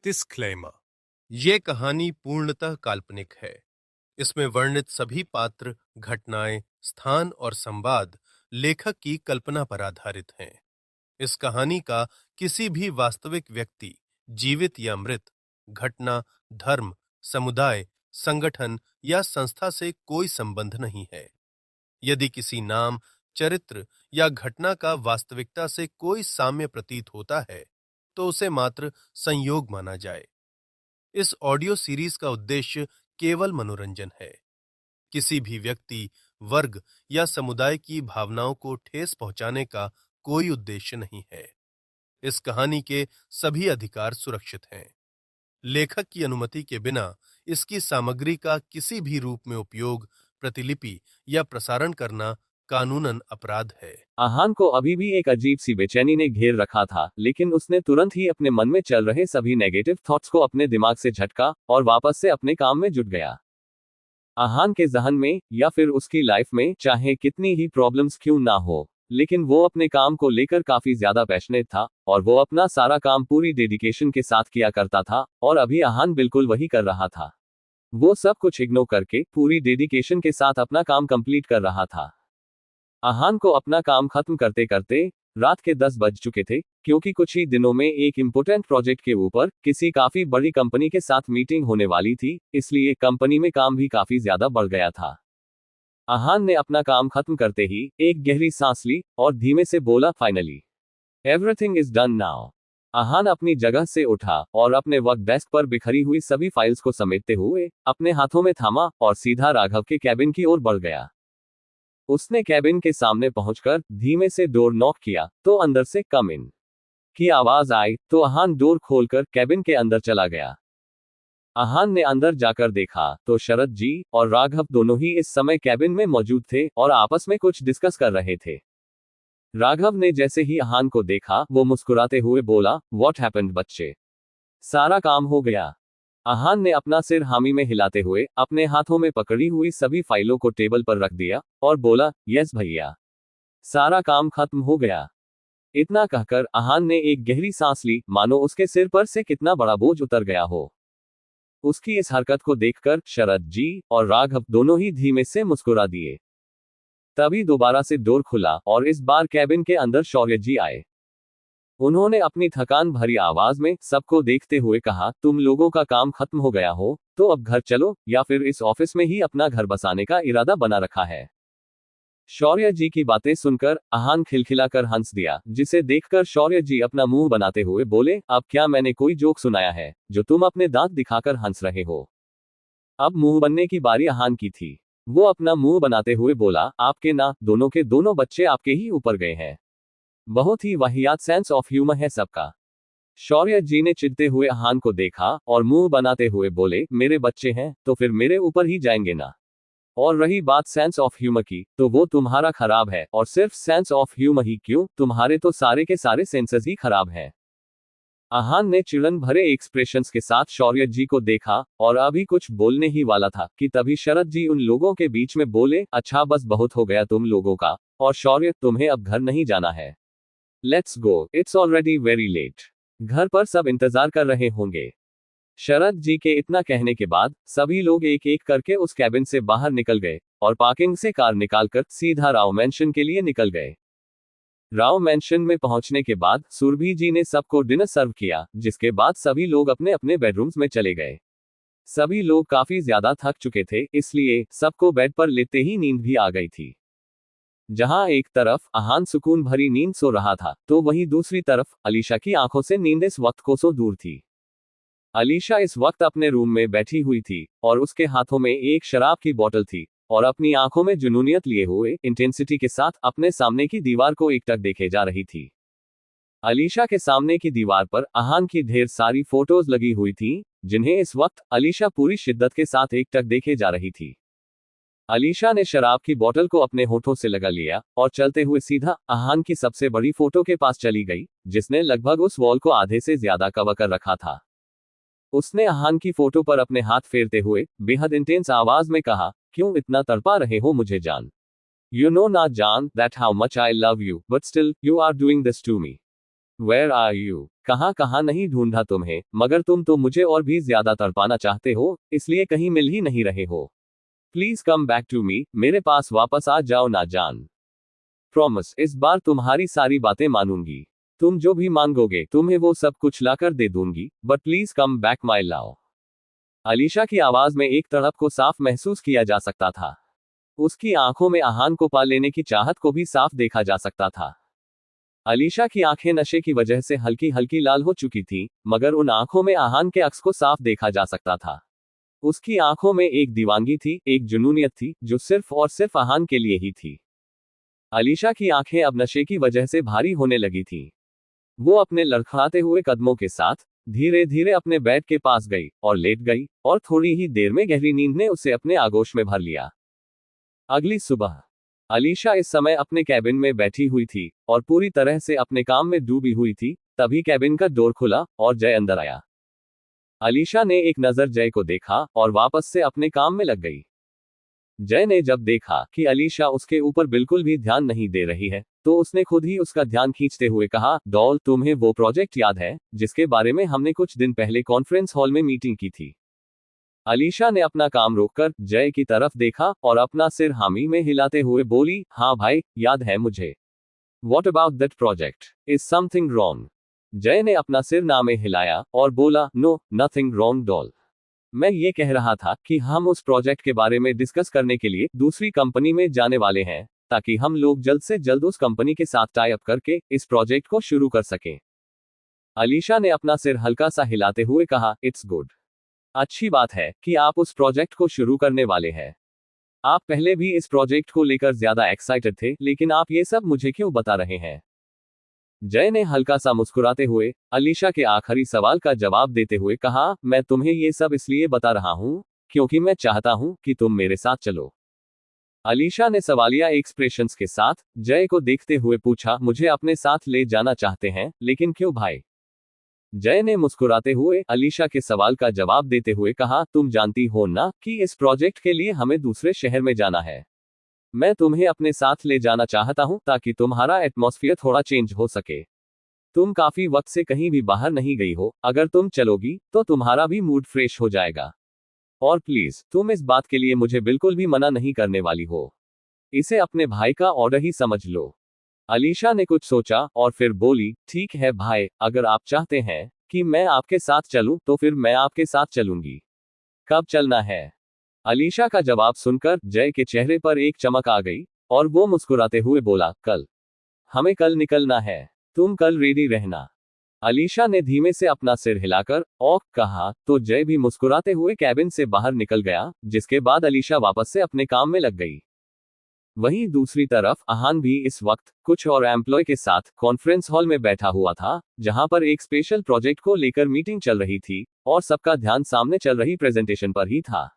Disclaimer. ये कहानी पूर्णतः काल्पनिक है। इसमें वर्णित सभी पात्र, घटनाएं, स्थान और संवाद लेखक की कल्पना पर आधारित हैं। इस कहानी का किसी भी वास्तविक व्यक्ति, जीवित या मृत, घटना, धर्म, समुदाय, संगठन या संस्था से कोई संबंध नहीं है। यदि किसी नाम, चरित्र या घटना का वास्तविकता से कोई साम्य प्रतीत होता है, तो उसे मात्र संयोग माना जाए। इस ऑडियो सीरीज का उद्देश्य केवल मनोरंजन है। किसी भी व्यक्ति, वर्ग या समुदाय की भावनाओं को ठेस पहुंचाने का कोई उद्देश्य नहीं है। इस कहानी के सभी अधिकार सुरक्षित हैं। लेखक की अनुमति के बिना इसकी सामग्री का किसी भी रूप में उपयोग, प्रतिलिपि या प्रसारण करना कानूनन अपराध है। आहान को अभी भी एक अजीब सी बेचैनी ने घेर रखा था, लेकिन उसने तुरंत ही अपने मन में चल रहे सभी नेगेटिव थॉट्स को अपने दिमाग से झटका और वापस से अपने काम में जुट गया। आहान के जहन में या फिर उसकी लाइफ में चाहे कितनी ही प्रॉब्लम्स क्यों ना हो, लेकिन वो अपने काम को लेकर काफी ज्यादा पैशनेट था और वो अपना सारा काम पूरी डेडिकेशन के साथ किया करता था। और अभी आहान बिल्कुल वही कर रहा था। वो सब कुछ इग्नोर करके पूरी डेडिकेशन के साथ अपना काम कंप्लीट कर रहा था। आहान को अपना काम खत्म करते करते रात के 10 बज चुके थे, क्योंकि कुछ ही दिनों में एक इम्पोर्टेंट प्रोजेक्ट के ऊपर किसी काफी बड़ी कंपनी के साथ मीटिंग होने वाली थी, इसलिए कंपनी में काम भी काफी ज्यादा बढ़ गया था। आहान ने अपना काम खत्म करते ही एक गहरी सांस ली और धीमे से बोला, finally everything is done now. Aahan अपनी जगह से उठा और अपने वर्क डेस्क पर बिखरी हुई सभी फाइल्स को समेटते हुए अपने हाथों में थामा और सीधा राघव के कैबिन की ओर बढ़ गया। उसने कैबिन के सामने पहुंचकर धीमे से डोर नॉक किया तो अंदर से कम इन की आवाज आई, तो आहान डोर खोलकर कैबिन के अंदर चला गया। आहान ने अंदर जाकर देखा तो शरद जी और राघव दोनों ही इस समय कैबिन में मौजूद थे और आपस में कुछ डिस्कस कर रहे थे। राघव ने जैसे ही आहान को देखा, वो मुस्कुराते हुए बोला, व्हाट हैपेंड बच्चे, सारा काम हो गया? आहान ने अपना सिर हामी में हिलाते हुए अपने हाथों में पकड़ी हुई सभी फाइलों को टेबल पर रख दिया और बोला, यस भैया, सारा काम खत्म हो गया। इतना कहकर आहान ने एक गहरी सांस ली, मानो उसके सिर पर से कितना बड़ा बोझ उतर गया हो। उसकी इस हरकत को देखकर शरद जी और राघव दोनों ही धीमे से मुस्कुरा दिए। तभी दोबारा से डोर खुला और इस बार कैबिन के अंदर शौर्य जी आए। उन्होंने अपनी थकान भरी आवाज में सबको देखते हुए कहा, तुम लोगों का काम खत्म हो गया हो तो अब घर चलो, या फिर इस ऑफिस में ही अपना घर बसाने का इरादा बना रखा है। शौर्य जी की बातें सुनकर आहान खिलखिलाकर हंस दिया, जिसे देखकर शौर्य जी अपना मुंह बनाते हुए बोले, अब क्या मैंने कोई जोक सुनाया है जो तुम अपने दांत दिखाकर हंस रहे हो? अब मुंह बनने की बारी आहान की थी। वो अपना मुंह बनाते हुए बोला, आपके ना दोनों के दोनों बच्चे आपके ही ऊपर गए हैं। बहुत ही वाहियात सेंस ऑफ ह्यूमर है सबका। शौर्य जी ने चिढ़ते हुए आहान को देखा और मुंह बनाते हुए बोले, मेरे बच्चे हैं तो फिर मेरे ऊपर ही जाएंगे ना। और रही बात सेंस ऑफ ह्यूमर की, तो वो तुम्हारा खराब है, और सिर्फ सेंस ऑफ ह्यूमर ही क्यों, तुम्हारे तो सारे के सारे सेंसेस ही खराब हैं। आहान ने चिड़न भरे एक्सप्रेशंस के साथ शौर्य जी को देखा और अभी कुछ बोलने ही वाला था कि तभी शरद जी उन लोगों के बीच में बोले, अच्छा बस बहुत हो गया तुम लोगों का, और शौर्य तुम्हें अब घर नहीं जाना है। Let's go, it's already very late. घर पर सब इंतजार कर रहे होंगे। शरद जी के इतना कहने के बाद सभी लोग एक एक करके उस कैबिन से बाहर निकल गए और पार्किंग से कार निकालकर सीधा राव मैंशन के लिए निकल गए। राव मैंशन में पहुंचने के बाद सुरभि जी ने सबको डिनर सर्व किया, जिसके बाद सभी लोग अपने अपने बेडरूम्स में चले गए। सभी लोग काफी ज्यादा थक चुके थे, इसलिए सबको बेड पर लेते ही नींद भी आ गई थी। जहां एक तरफ आहान सुकून भरी नींद सो रहा था, तो वहीं दूसरी तरफ अलीशा की आंखों से नींद इस वक्त कोसों दूर थी। अलीशा इस वक्त अपने रूम में बैठी हुई थी और उसके हाथों में एक शराब की बोतल थी और अपनी आंखों में जुनूनियत लिए हुए इंटेंसिटी के साथ अपने सामने की दीवार को एकटक देखे जा रही थी। अलीशा के सामने की दीवार पर आहान की ढेर सारी फोटोज लगी हुई थी, जिन्हें इस वक्त अलीशा पूरी शिद्दत के साथ एकटक देखे जा रही थी। अलीशा ने शराब की बोतल को अपने होठों से लगा लिया और चलते हुए सीधा आहान की सबसे बड़ी फोटो के पास चली गई, जिसने लगभग उस वॉल को आधे से ज्यादा कवर कर रखा था। उसने आहान की फोटो पर अपने हाथ फेरते हुए बेहद इंटेंस आवाज में कहा, क्यों इतना तड़पा रहे हो मुझे जान? यू नो ना जान that how much I love you, but still you are doing this to me. Where are you? कहाँ कहाँ नहीं ढूंढा तुम्हें, मगर तुम तो मुझे और भी ज्यादा तड़पाना चाहते हो, इसलिए कहीं मिल ही नहीं रहे हो। Please come back to me, मेरे पास वापस आ जाओ ना जान। प्रॉमिस, इस बार तुम्हारी सारी बातें मानूंगी। तुम जो भी मांगोगे तुम्हें वो सब कुछ लाकर दे दूंगी, but please come back my love. Alisha की आवाज में एक तड़प को साफ महसूस किया जा सकता था। उसकी आंखों में आहान को पा लेने की चाहत को भी साफ देखा जा सकता था। अलीशा की आंखें नशे की वजह से हल्की हल्की लाल हो चुकी थी, मगर उन आंखों में आहान के अक्स को साफ देखा जा सकता था। उसकी आंखों में एक दीवानगी थी, एक जुनूनियत थी, जो सिर्फ और सिर्फ आहान के लिए ही थी। अलीशा की आंखें अब नशे की वजह से भारी होने लगी थी। वो अपने लड़खड़ाते हुए कदमों के साथ धीरे धीरे अपने बेड के पास गई और लेट गई, और थोड़ी ही देर में गहरी नींद ने उसे अपने आगोश में भर लिया। अगली सुबह अलीशा इस समय अपने कैबिन में बैठी हुई थी और पूरी तरह से अपने काम में डूबी हुई थी। तभी कैबिन का डोर खुला और जय अंदर आया। अलीशा ने एक नजर जय को देखा और वापस से अपने काम में लग गई। जय ने जब देखा कि अलीशा उसके ऊपर बिल्कुल भी ध्यान नहीं दे रही है, तो उसने खुद ही उसका ध्यान खींचते हुए कहा, डॉल, तुम्हें वो प्रोजेक्ट याद है जिसके बारे में हमने कुछ दिन पहले कॉन्फ्रेंस हॉल में मीटिंग की थी? अलीशा ने अपना काम रोककर जय की तरफ देखा और अपना सिर हामी में हिलाते हुए बोली, हाँ भाई, याद है मुझे। What about that project? Is something wrong? जय ने अपना सिर ना में हिलाया और बोला, नो, नथिंग रॉन्ग डॉल। मैं ये कह रहा था कि हम उस प्रोजेक्ट के बारे में डिस्कस करने के लिए दूसरी कंपनी में जाने वाले हैं, ताकि हम लोग जल्द से जल्द उस कंपनी के साथ टाई अप करके इस प्रोजेक्ट को शुरू कर सकें। अलीशा ने अपना सिर हल्का सा हिलाते हुए कहा, इट्स गुड। अच्छी बात है कि आप उस प्रोजेक्ट को शुरू करने वाले हैं। आप पहले भी इस प्रोजेक्ट को लेकर ज्यादा एक्साइटेड थे, लेकिन आप ये सब मुझे क्यों बता रहे हैं? जय ने हल्का सा मुस्कुराते हुए अलीशा के आखिरी सवाल का जवाब देते हुए कहा, मैं तुम्हें ये सब इसलिए बता रहा हूं क्योंकि मैं चाहता हूं कि तुम मेरे साथ चलो। अलीशा ने सवालिया एक्सप्रेशंस के साथ जय को देखते हुए पूछा, मुझे अपने साथ ले जाना चाहते हैं, लेकिन क्यों भाई? जय ने मुस्कुराते हुए अलीशा के सवाल का जवाब देते हुए कहा, तुम जानती हो ना कि इस प्रोजेक्ट के लिए हमें दूसरे शहर में जाना है। मैं तुम्हें अपने साथ ले जाना चाहता हूं ताकि तुम्हारा एटमॉस्फेयर थोड़ा चेंज हो सके। तुम काफी वक्त से कहीं भी बाहर नहीं गई हो, अगर तुम चलोगी तो तुम्हारा भी मूड फ्रेश हो जाएगा। और प्लीज, तुम इस बात के लिए मुझे बिल्कुल भी मना नहीं करने वाली हो। इसे अपने भाई का ऑर्डर ही समझ लो। अलीशा ने कुछ सोचा और फिर बोली, ठीक है भाई, अगर आप चाहते हैं कि मैं आपके साथ चलूं तो फिर मैं आपके साथ चलूंगी। कब चलना है? अलीशा का जवाब सुनकर जय के चेहरे पर एक चमक आ गई और वो मुस्कुराते हुए बोला, कल। हमें कल निकलना है। तुम कल रेडी रहना। अलीशा ने धीमे से अपना सिर हिलाकर ओह कहा, तो जय भी मुस्कुराते हुए कैबिन से बाहर निकल गया, जिसके बाद अलीशा वापस से अपने काम में लग गई। वहीं दूसरी तरफ आहान भी इस वक्त कुछ और एम्प्लॉय के साथ कॉन्फ्रेंस हॉल में बैठा हुआ था, जहां पर एक स्पेशल प्रोजेक्ट को लेकर मीटिंग चल रही थी और सबका ध्यान सामने चल रही प्रेजेंटेशन पर ही था।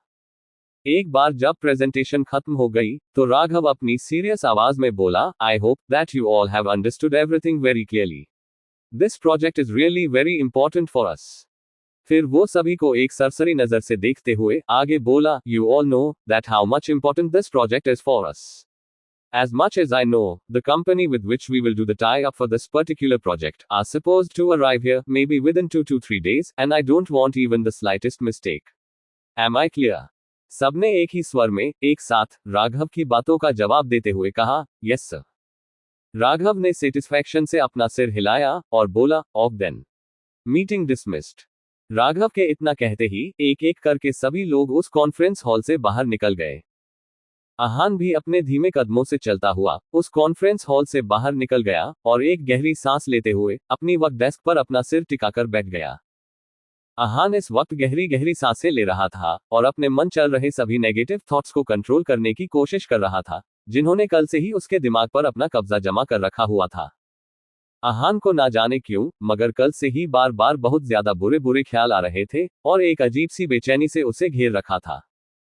एक बार जब प्रेजेंटेशन खत्म हो गई तो राघव अपनी सीरियस आवाज में बोला, I hope that you all have understood everything very clearly. This project is really very important for us. फिर वो सभी को एक सरसरी नजर से देखते हुए आगे बोला, you all know that how much important this project is for us. As much as I know, the company with which we will do the tie-up for this particular project are supposed to arrive here maybe within 2 to 3 days, and I don't want even the slightest mistake. Am I clear? सबने एक ही स्वर में एक साथ राघव की बातों का जवाब देते हुए कहा, यस सर। राघव ने सेटिस्फैक्शन से अपना सिर हिलाया और बोला, off then. Meeting dismissed. Raghav के इतना कहते ही एक एक करके सभी लोग उस कॉन्फ्रेंस हॉल से बाहर निकल गए। आहान भी अपने धीमे कदमों से चलता हुआ उस कॉन्फ्रेंस हॉल से बाहर निकल गया और एक गहरी सांस लेते हुए अपनी वक्त डेस्क पर अपना सिर टिकाकर बैठ गया। आहान इस वक्त गहरी गहरी सांसें ले रहा था और अपने मन चल रहे सभी नेगेटिव थॉट्स को कंट्रोल करने की कोशिश कर रहा था, जिन्होंने कल से ही उसके दिमाग पर अपना कब्जा जमा कर रखा हुआ था। आहान को ना जाने क्यों, मगर कल से ही बार बार बहुत ज्यादा बुरे बुरे ख्याल आ रहे थे और एक अजीब सी बेचैनी से उसे घेर रखा था।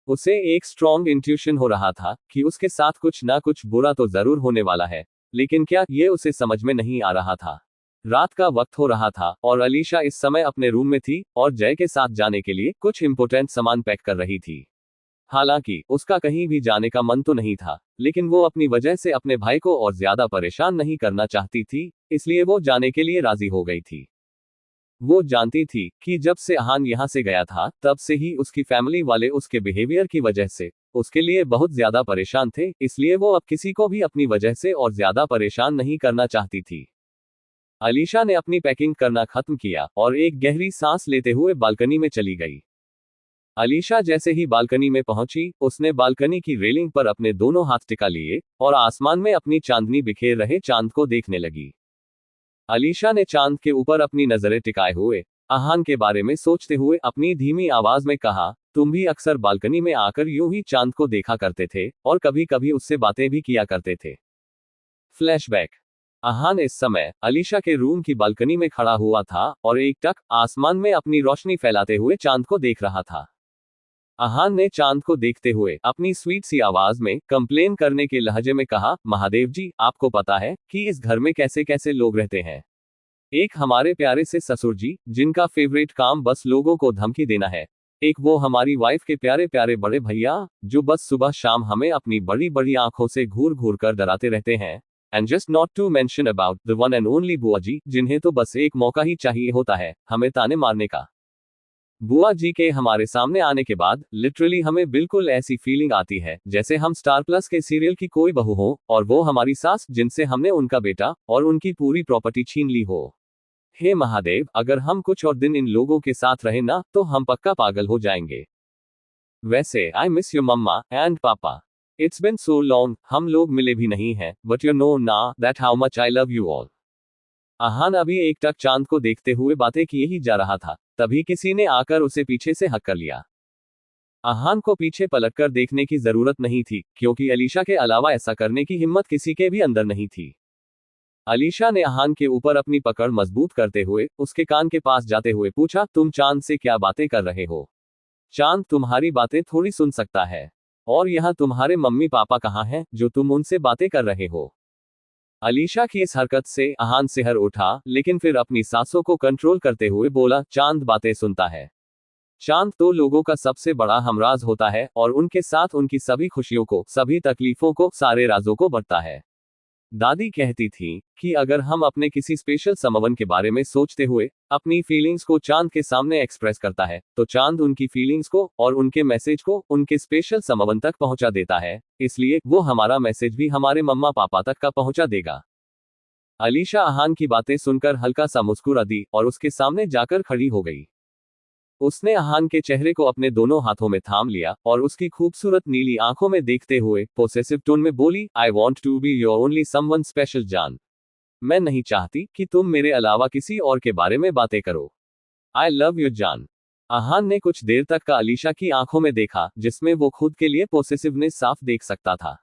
उसे एक स्ट्रॉन्ग इंट्यूशन हो रहा था कि उसके साथ कुछ ना कुछ बुरा तो जरूर होने वाला है, लेकिन क्या, ये उसे समझ में नहीं आ रहा था। रात का वक्त हो रहा था और अलीशा इस समय अपने रूम में थी और जय के साथ जाने के लिए कुछ इंपॉर्टेंट सामान पैक कर रही थी। हालांकि उसका कहीं भी जाने का मन तो नहीं था, लेकिन वो अपनी वजह से अपने भाई को और ज्यादा परेशान नहीं करना चाहती थी, इसलिए वो जाने के लिए राजी हो गई थी। वो जानती थी कि जब से अहान यहाँ से गया था तब से ही उसकी फैमिली वाले उसके बिहेवियर की वजह से उसके लिए बहुत ज्यादा परेशान थे, इसलिए वो अब किसी को भी अपनी वजह से और ज्यादा परेशान नहीं करना चाहती थी। अलीशा ने अपनी पैकिंग करना खत्म किया और एक गहरी सांस लेते हुए बालकनी में चली गई। अलीशा जैसे ही बालकनी में पहुंची, उसने बालकनी की रेलिंग पर अपने दोनों हाथ टिका लिए और आसमान में अपनी चांदनी बिखेर रहे चांद को देखने लगी। अलीशा ने चांद के ऊपर अपनी नजरें टिकाए हुए अहान के बारे में सोचते हुए अपनी धीमी आवाज में कहा, तुम भी अक्सर बालकनी में आकर यूं ही चांद को देखा करते थे और कभी कभी उससे बातें भी किया करते थे। फ्लैशबैक। अहान इस समय अलीशा के रूम की बालकनी में खड़ा हुआ था और एकटक आसमान में अपनी रोशनी फैलाते हुए चांद को देख रहा था। अहान ने चांद को देखते हुए अपनी स्वीट सी आवाज में कंप्लेन करने के लहजे में कहा, महादेव जी, आपको पता है कि इस घर में कैसे कैसे लोग रहते हैं। एक हमारे प्यारे से ससुर जी, जिनका फेवरेट काम बस लोगों को धमकी देना है। एक वो हमारी वाइफ के प्यारे प्यारे बड़े भैया, जो बस सुबह शाम हमें अपनी बड़ी बड़ी आंखों से घूर घूर कर डराते रहते हैं। And just not to mention about the one and only बुआ जी, जिन्हें तो बस एक मौका ही चाहिए होता है हमें ताने मारने का। बुआ जी के हमारे सामने आने के बाद लिटरली हमें बिल्कुल ऐसी फीलिंग आती है जैसे हम स्टार प्लस के सीरियल की कोई बहू हो और वो हमारी सास, जिनसे हमने उनका बेटा और उनकी पूरी प्रॉपर्टी छीन ली हो। हे महादेव, अगर हम कुछ और दिन इन लोगों के साथ रहे ना तो हम पक्का पागल हो जाएंगे। वैसे I miss your mama and papa. It's been so long, हम लोग मिले भी नहीं हैं, बट यू नो ना that how much I love you all. Ahan अभी एकटक चांद को देखते हुए बातें किए ही जा रहा था, तभी किसी ने आकर उसे पीछे से हक कर लिया। अहान को पीछे पलटकर देखने की जरूरत नहीं थी, क्योंकि अलीशा के अलावा ऐसा करने की हिम्मत किसी के भी अंदर नहीं थी। अलीशा ने अहान के ऊपर अपनी पकड़ मजबूत करते हुए उसके कान के पास जाते हुए पूछा, तुम चांद से क्या बातें कर रहे हो? चांद तुम्हारी बातें थोड़ी सुन सकता है। और यहाँ तुम्हारे मम्मी पापा कहाँ हैं जो तुम उनसे बातें कर रहे हो? अलीशा की इस हरकत से अहान सिहर उठा, लेकिन फिर अपनी सांसों को कंट्रोल करते हुए बोला, चांद बातें सुनता है। चांद तो लोगों का सबसे बड़ा हमराज होता है और उनके साथ उनकी सभी खुशियों को, सभी तकलीफों को, सारे राजों को बांटता है। दादी कहती थी कि अगर हम अपने किसी स्पेशल समवन के बारे में सोचते हुए अपनी फीलिंग्स को चांद के सामने एक्सप्रेस करता है तो चांद उनकी फीलिंग्स को और उनके मैसेज को उनके स्पेशल समवन तक पहुंचा देता है, इसलिए वो हमारा मैसेज भी हमारे मम्मा पापा तक का पहुंचा देगा। अलीशा अहान की बातें सुनकर हल्का सा मुस्कुरा दी और उसके सामने जाकर खड़ी हो गई। उसने अहान के चेहरे को अपने दोनों हाथों में थाम लिया और उसकी खूबसूरत नीली आंखों में देखते हुए पोसेसिव टोन में बोली, I want to be your only someone special जान। मैं नहीं चाहती कि तुम मेरे अलावा किसी और के बारे में बातें करो। आई लव यू जान। अहान ने कुछ देर तक का अलीशा की आंखों में देखा, जिसमें वो खुद के लिए पोसेसिवनेस साफ देख सकता था।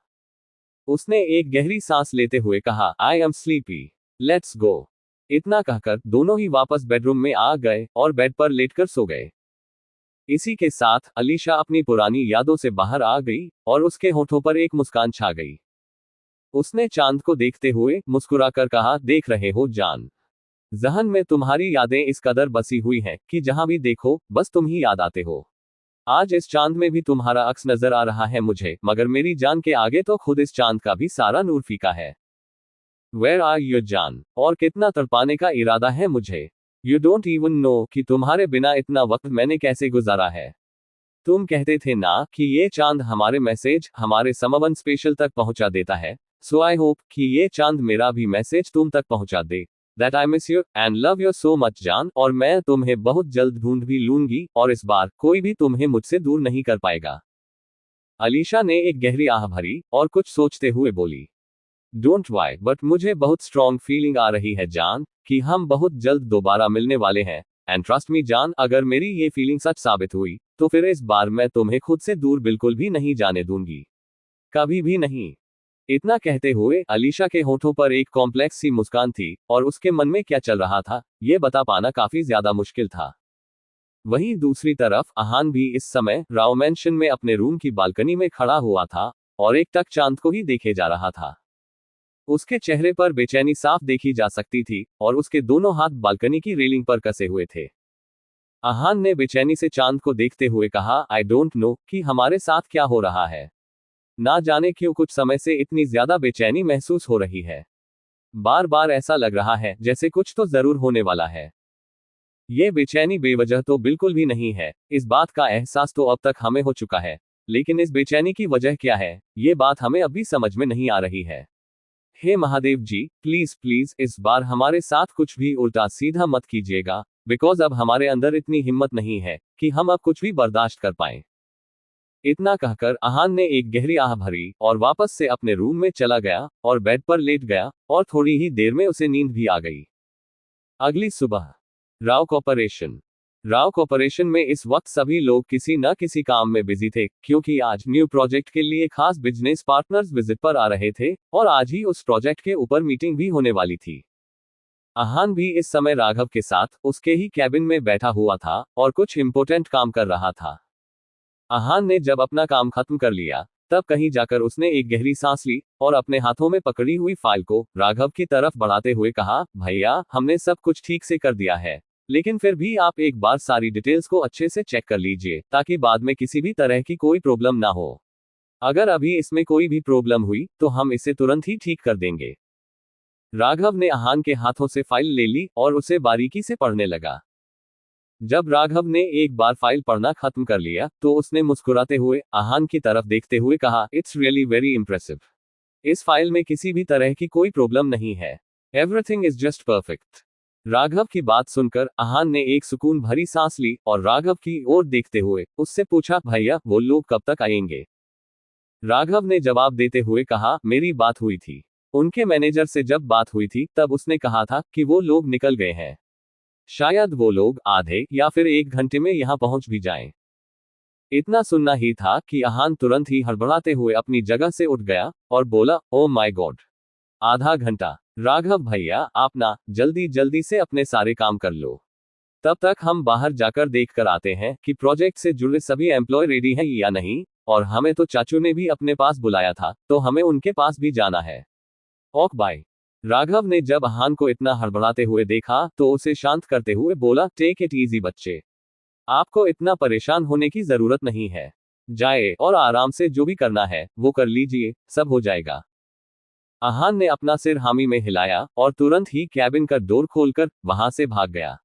उसने एक गहरी सांस लेते हुए कहा, I am sleepy, let's go. इतना कहकर दोनों ही वापस बेडरूम में आ गए और बेड पर लेटकर सो गए। इसी के साथ अलीशा अपनी पुरानी यादों से बाहर आ गई और उसके होठों पर एक मुस्कान छा गई। उसने चांद को देखते हुए मुस्कुराकर कहा, देख रहे हो जान, जहन में तुम्हारी यादें इस कदर बसी हुई हैं कि जहां भी देखो बस तुम ही याद आते हो। आज इस चांद में भी तुम्हारा अक्स नजर आ रहा है मुझे, मगर मेरी जान के आगे तो खुद इस चांद का भी सारा नूर फीका है। वेयर आर यू जान? और कितना तड़पाने का इरादा है मुझे। यू डोंट इवन नो कि तुम्हारे बिना इतना वक्त मैंने कैसे गुजारा है। तुम कहते थे ना कि ये चांद हमारे मैसेज, हमारे समवन स्पेशल तक पहुंचा देता है, सो आई होप कि ये चांद मेरा भी मैसेज तुम तक पहुंचा दे। That I miss you and love you so much जान, और मैं तुम्हें बहुत जल्द ढूंढ भी लूंगी और इस बार कोई भी तुम्हें मुझसे दूर नहीं कर पाएगा। अलीशा ने एक गहरी आह भरी और कुछ सोचते हुए बोली, डोंट वाई, बट मुझे बहुत स्ट्रॉन्ग फीलिंग आ रही है जान कि हम बहुत जल्द दोबारा मिलने वाले हैं। एंड ट्रस्ट मी जान, अगर मेरी ये फीलिंग सच साबित हुई तो फिर इस बार मैं तुम्हें खुद से दूर बिल्कुल भी नहीं जाने दूंगी, कभी भी नहीं। इतना कहते हुए अलीशा के होठों पर एक कॉम्प्लेक्स सी मुस्कान थी और उसके मन में क्या चल रहा था ये बता पाना काफी ज्यादा मुश्किल था। वहीं दूसरी तरफ अहान भी इस समय राव मैंशन में अपने रूम की बालकनी में खड़ा हुआ था और एक टक चांद को ही देखे जा रहा था। उसके चेहरे पर बेचैनी साफ देखी जा सकती थी और उसके दोनों हाथ बालकनी की रेलिंग पर कसे हुए थे। अहान ने बेचैनी से चांद को देखते हुए कहा, आई डोंट नो कि हमारे साथ क्या हो रहा है। ना जाने क्यों कुछ समय से इतनी ज्यादा बेचैनी महसूस हो रही है। बार बार ऐसा लग रहा है जैसे कुछ तो जरूर होने वाला है। ये बेचैनी बेवजह तो बिल्कुल भी नहीं है, इस बात का एहसास तो अब तक हमें हो चुका है, लेकिन इस बेचैनी की वजह क्या है, ये बात हमें अभी समझ में नहीं आ रही है। हे महादेव जी, प्लीज प्लीज इस बार हमारे साथ कुछ भी उल्टा सीधा मत कीजिएगा, बिकॉज अब हमारे अंदर इतनी हिम्मत नहीं है कि हम अब कुछ भी बर्दाश्त कर पाए। इतना कहकर अहान ने एक गहरी आह भरी और वापस से अपने रूम में चला गया और बेड पर लेट गया और थोड़ी ही देर में उसे नींद भी आ गई। अगली सुबह राव कॉरपोरेशन में इस वक्त सभी लोग किसी न किसी काम में बिजी थे, क्योंकि आज न्यू प्रोजेक्ट के लिए खास बिजनेस पार्टनर्स विजिट पर आ रहे थे और आज ही उस प्रोजेक्ट के ऊपर मीटिंग भी होने वाली थी। अहान भी इस समय राघव के साथ उसके ही कैबिन में बैठा हुआ था और कुछ इंपॉर्टेंट काम कर रहा था। अहान ने जब अपना काम खत्म कर लिया, तब कहीं जाकर उसने एक गहरी सांस ली और अपने हाथों में पकड़ी हुई फाइल को राघव की तरफ बढ़ाते हुए कहा, भैया हमने सब कुछ ठीक से कर दिया है, लेकिन फिर भी आप एक बार सारी डिटेल्स को अच्छे से चेक कर लीजिए, ताकि बाद में किसी भी तरह की कोई प्रॉब्लम ना हो। अगर अभी इसमें कोई भी प्रॉब्लम हुई तो हम इसे तुरंत ही ठीक कर देंगे। राघव ने अहान के हाथों से फाइल ले ली और उसे बारीकी से पढ़ने लगा। जब राघव ने एक बार फाइल पढ़ना खत्म कर लिया, तो उसने मुस्कुराते हुए अहान की तरफ देखते हुए कहा, इट्स रियली वेरी इंप्रेसिव। इस फाइल में किसी भी तरह की कोई प्रॉब्लम नहीं है, everything is just perfect. Raghav की बात सुनकर अहान ने एक सुकून भरी सांस ली और राघव की ओर देखते हुए उससे पूछा, भैया वो लोग कब तक आएंगे? राघव ने जवाब देते हुए कहा, मेरी बात हुई थी उनके मैनेजर से, जब बात हुई थी तब उसने कहा था कि वो लोग निकल गए हैं, शायद वो लोग आधे या फिर 1 घंटे में यहां पहुंच भी जाएं। इतना सुनना ही था कि अहान तुरंत ही हड़बड़ाते हुए अपनी जगह से उठ गया और बोला, ओ माय गॉड, आधा घंटा? राघव भैया आप ना जल्दी जल्दी से अपने सारे काम कर लो, तब तक हम बाहर जाकर देख कर आते हैं कि प्रोजेक्ट से जुड़े सभी एम्प्लॉय रेडी हैं या नहीं, और हमें तो चाचू ने भी अपने पास बुलाया था, तो हमें उनके पास भी जाना है। Okay bye. राघव ने जब अहान को इतना हड़बड़ाते हुए देखा तो उसे शांत करते हुए बोला, टेक इट इजी बच्चे, आपको इतना परेशान होने की जरूरत नहीं है, जाए और आराम से जो भी करना है वो कर लीजिए, सब हो जाएगा। अहान ने अपना सिर हामी में हिलाया और तुरंत ही कैबिन का डोर खोलकर वहां से भाग गया।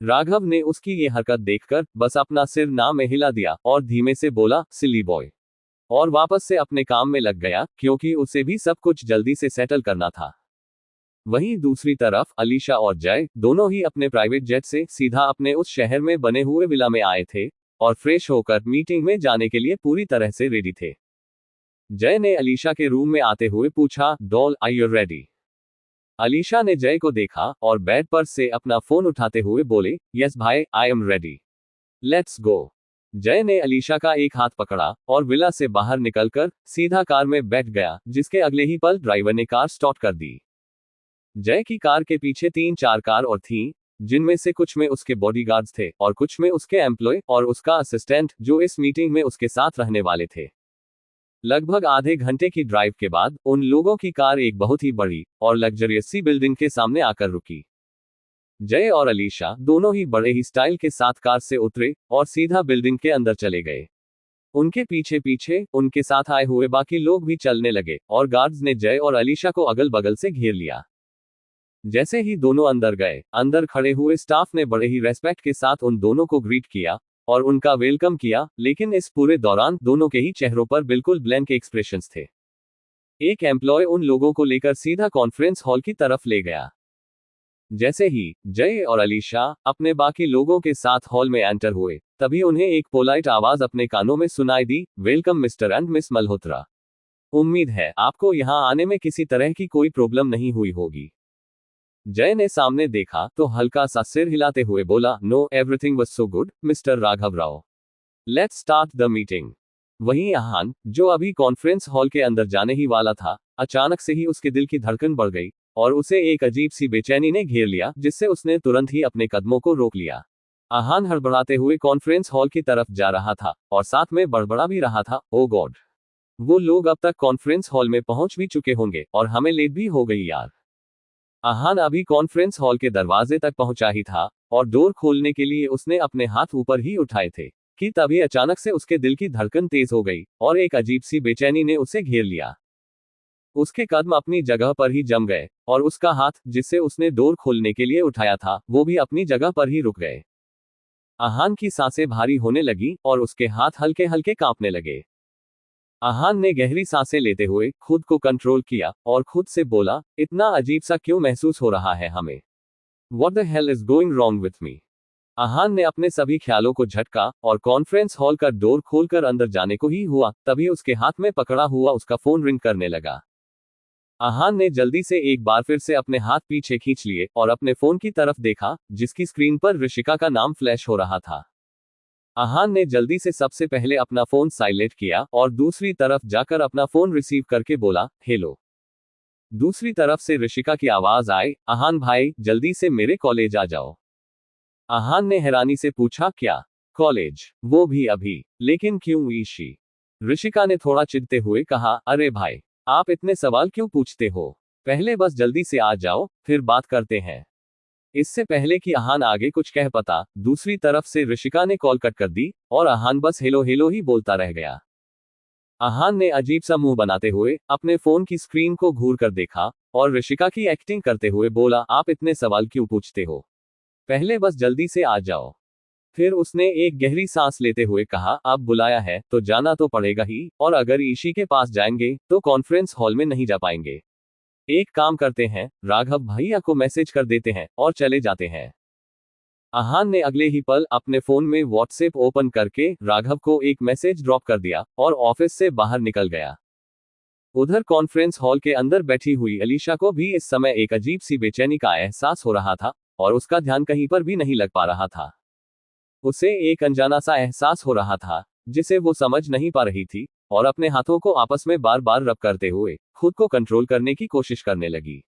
राघव ने उसकी ये हरकत देखकर बस अपना सिर ना में हिला दिया और धीमे से बोला, सिली बॉय, और वापस से अपने काम में लग गया, क्योंकि उसे भी सब कुछ जल्दी से सेटल करना था। वहीं दूसरी तरफ अलीशा और जय दोनों ही अपने प्राइवेट जेट से सीधा अपने उस शहर में बने हुए विला में आए थे और फ्रेश होकर मीटिंग में जाने के लिए पूरी तरह से रेडी थे। जय ने अलीशा के रूम में आते हुए पूछा, doll are you ready? Alisha ने जय को देखा और बेड पर से अपना फोन उठाते हुए बोले, यस भाई I am ready, let's go. जय ने अलीशा का एक हाथ पकड़ा और विला से बाहर निकलकर सीधा कार में बैठ गया, जिसके अगले ही पल ड्राइवर ने कार स्टार्ट कर दी। जय की कार के पीछे 3-4 कार और थीं, जिनमें से कुछ में उसके बॉडीगार्ड्स थे और कुछ में उसके एम्प्लॉय और उसका असिस्टेंट जो इस मीटिंग में उसके साथ रहने वाले थे। लगभग आधे घंटे की ड्राइव के बाद उन लोगों की कार एक बहुत ही बड़ी और लग्जरियस सी बिल्डिंग के सामने आकर रुकी। जय और अलीशा दोनों ही बड़े ही स्टाइल के साथ कार से उतरे और सीधा बिल्डिंग के अंदर चले गए। उनके पीछे पीछे उनके साथ आए हुए बाकी लोग भी चलने लगे और गार्ड्स ने जय और अलीशा को अगल बगल से घेर लिया। जैसे ही दोनों अंदर गए, अंदर खड़े हुए स्टाफ ने बड़े ही रेस्पेक्ट के साथ उन दोनों को ग्रीट किया और उनका वेलकम किया, लेकिन इस पूरे दौरान दोनों के ही चेहरों पर बिल्कुल ब्लैंक एक्सप्रेशंस थे। एक एम्प्लॉय उन लोगों को लेकर सीधा कॉन्फ्रेंस हॉल की तरफ ले गया। जैसे ही जय और अलीशा अपने बाकी लोगों के साथ हॉल में एंटर हुए, तभी उन्हें एक पोलाइट आवाज अपने कानों में सुनाई दी, welcome mister and miss Malhotra, उम्मीद है आपको यहां आने में किसी तरह की कोई प्रॉब्लम नहीं हुई होगी। जय ने सामने देखा तो हल्का सा सिर हिलाते हुए बोला, know everything was so good mister Raghav Rao, let's start the meeting. वहीं अहान, जो अभी कॉन्फ्रेंस हॉल के अंदर जाने ही वाला था, अचानक से ही उसके दिल की धड़कन बढ़ गई और उसे एक अजीब सी बेचैनी ने घेर लिया, जिससे उसने तुरंत ही अपने कदमों को रोक लिया। अहान हड़बड़ाते हुए कॉन्फ्रेंस हॉल की तरफ जा रहा था और साथ में बड़बड़ा भी रहा था, ओ गॉड, वो लोग अब तक कॉन्फ्रेंस हॉल में पहुंच भी चुके होंगे और हमें लेट भी हो गई यार। अहान अभी कॉन्फ्रेंस हॉल के दरवाजे तक पहुंचा ही था और डोर खोलने के लिए उसने अपने हाथ ऊपर ही उठाए थे कि तभी अचानक से उसके दिल की धड़कन तेज हो गई और एक अजीब सी बेचैनी ने उसे घेर लिया। उसके कदम अपनी जगह पर ही जम गए और उसका हाथ जिससे उसने डोर खोलने के लिए उठाया था वो भी अपनी जगह पर ही रुक गए। आहान की सांसें भारी होने लगी और उसके हाथ हल्के हल्के कांपने लगे। आहान ने गहरी सांसें लेते हुए खुद को कंट्रोल किया और खुद से बोला, इतना अजीब सा क्यों महसूस हो रहा है हमें? What the hell is going wrong with me? आहान ने अपने सभी ख्यालों को झटका और कॉन्फ्रेंस हॉल का डोर खोलकर अंदर जाने को ही हुआ, तभी उसके हाथ में पकड़ा हुआ उसका फोन रिंग करने लगा। आहान ने जल्दी से एक बार फिर से अपने हाथ पीछे खींच लिए और अपने फोन की तरफ देखा, जिसकी स्क्रीन पर ऋषिका का नाम फ्लैश हो रहा था। आहान ने जल्दी से सबसे पहले अपना फोन साइलेंट किया और दूसरी तरफ जाकर अपना फोन रिसीव करके बोला, हेलो। दूसरी तरफ से ऋषिका की आवाज आई, आहान भाई जल्दी से मेरे कॉलेज आ जाओ। आहान ने हैरानी से पूछा, क्या कॉलेज? वो भी अभी? लेकिन क्यों ईशी? ऋषिका ने थोड़ा चिढ़ते हुए कहा, अरे भाई आप इतने सवाल क्यों पूछते हो? पहले बस जल्दी से आ जाओ, फिर बात करते हैं। इससे पहले कि आहान आगे कुछ कह पाता, दूसरी तरफ से ऋषिका ने कॉल कट कर दी और आहान बस हेलो हेलो ही बोलता रह गया। आहान ने अजीब सा मुंह बनाते हुए अपने फोन की स्क्रीन को घूर कर देखा और ऋषिका की एक्टिंग करते हुए बोला, आप इतने सवाल क्यों पूछते हो? पहले बस जल्दी से आ जाओ। फिर उसने एक गहरी सांस लेते हुए कहा, अब बुलाया है तो जाना तो पड़ेगा ही, और अगर ईशी के पास जाएंगे तो कॉन्फ्रेंस हॉल में नहीं जा पाएंगे। एक काम करते हैं, राघव भैया को मैसेज कर देते हैं और चले जाते हैं। आहान ने अगले ही पल अपने फोन में व्हाट्सएप ओपन करके राघव को एक मैसेज ड्रॉप कर दिया और ऑफिस से बाहर निकल गया। उधर कॉन्फ्रेंस हॉल के अंदर बैठी हुई अलीशा को भी इस समय एक अजीब सी बेचैनी का एहसास हो रहा था और उसका ध्यान कहीं पर भी नहीं लग पा रहा था। उसे एक अनजाना सा एहसास हो रहा था जिसे वो समझ नहीं पा रही थी और अपने हाथों को आपस में बार बार रब करते हुए खुद को कंट्रोल करने की कोशिश करने लगी।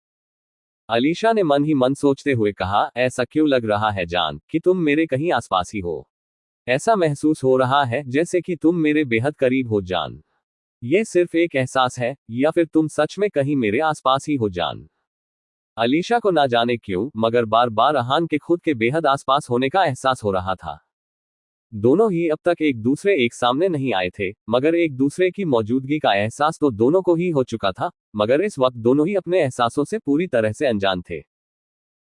अलीशा ने मन ही मन सोचते हुए कहा, ऐसा क्यों लग रहा है जान कि तुम मेरे कहीं आसपास ही हो? ऐसा महसूस हो रहा है जैसे कि तुम मेरे बेहद करीब हो जान। ये सिर्फ एक एहसास है या फिर तुम सच में कहीं मेरे आसपास ही हो जान? अलीशा को ना जाने क्यों मगर बार बार आहान के खुद के बेहद आसपास होने का एहसास हो रहा था। दोनों ही अब तक एक दूसरे एक सामने नहीं आए थे, मगर एक दूसरे की मौजूदगी का एहसास तो दोनों को ही हो चुका था, मगर इस वक्त दोनों ही अपने एहसासों से पूरी तरह से अनजान थे।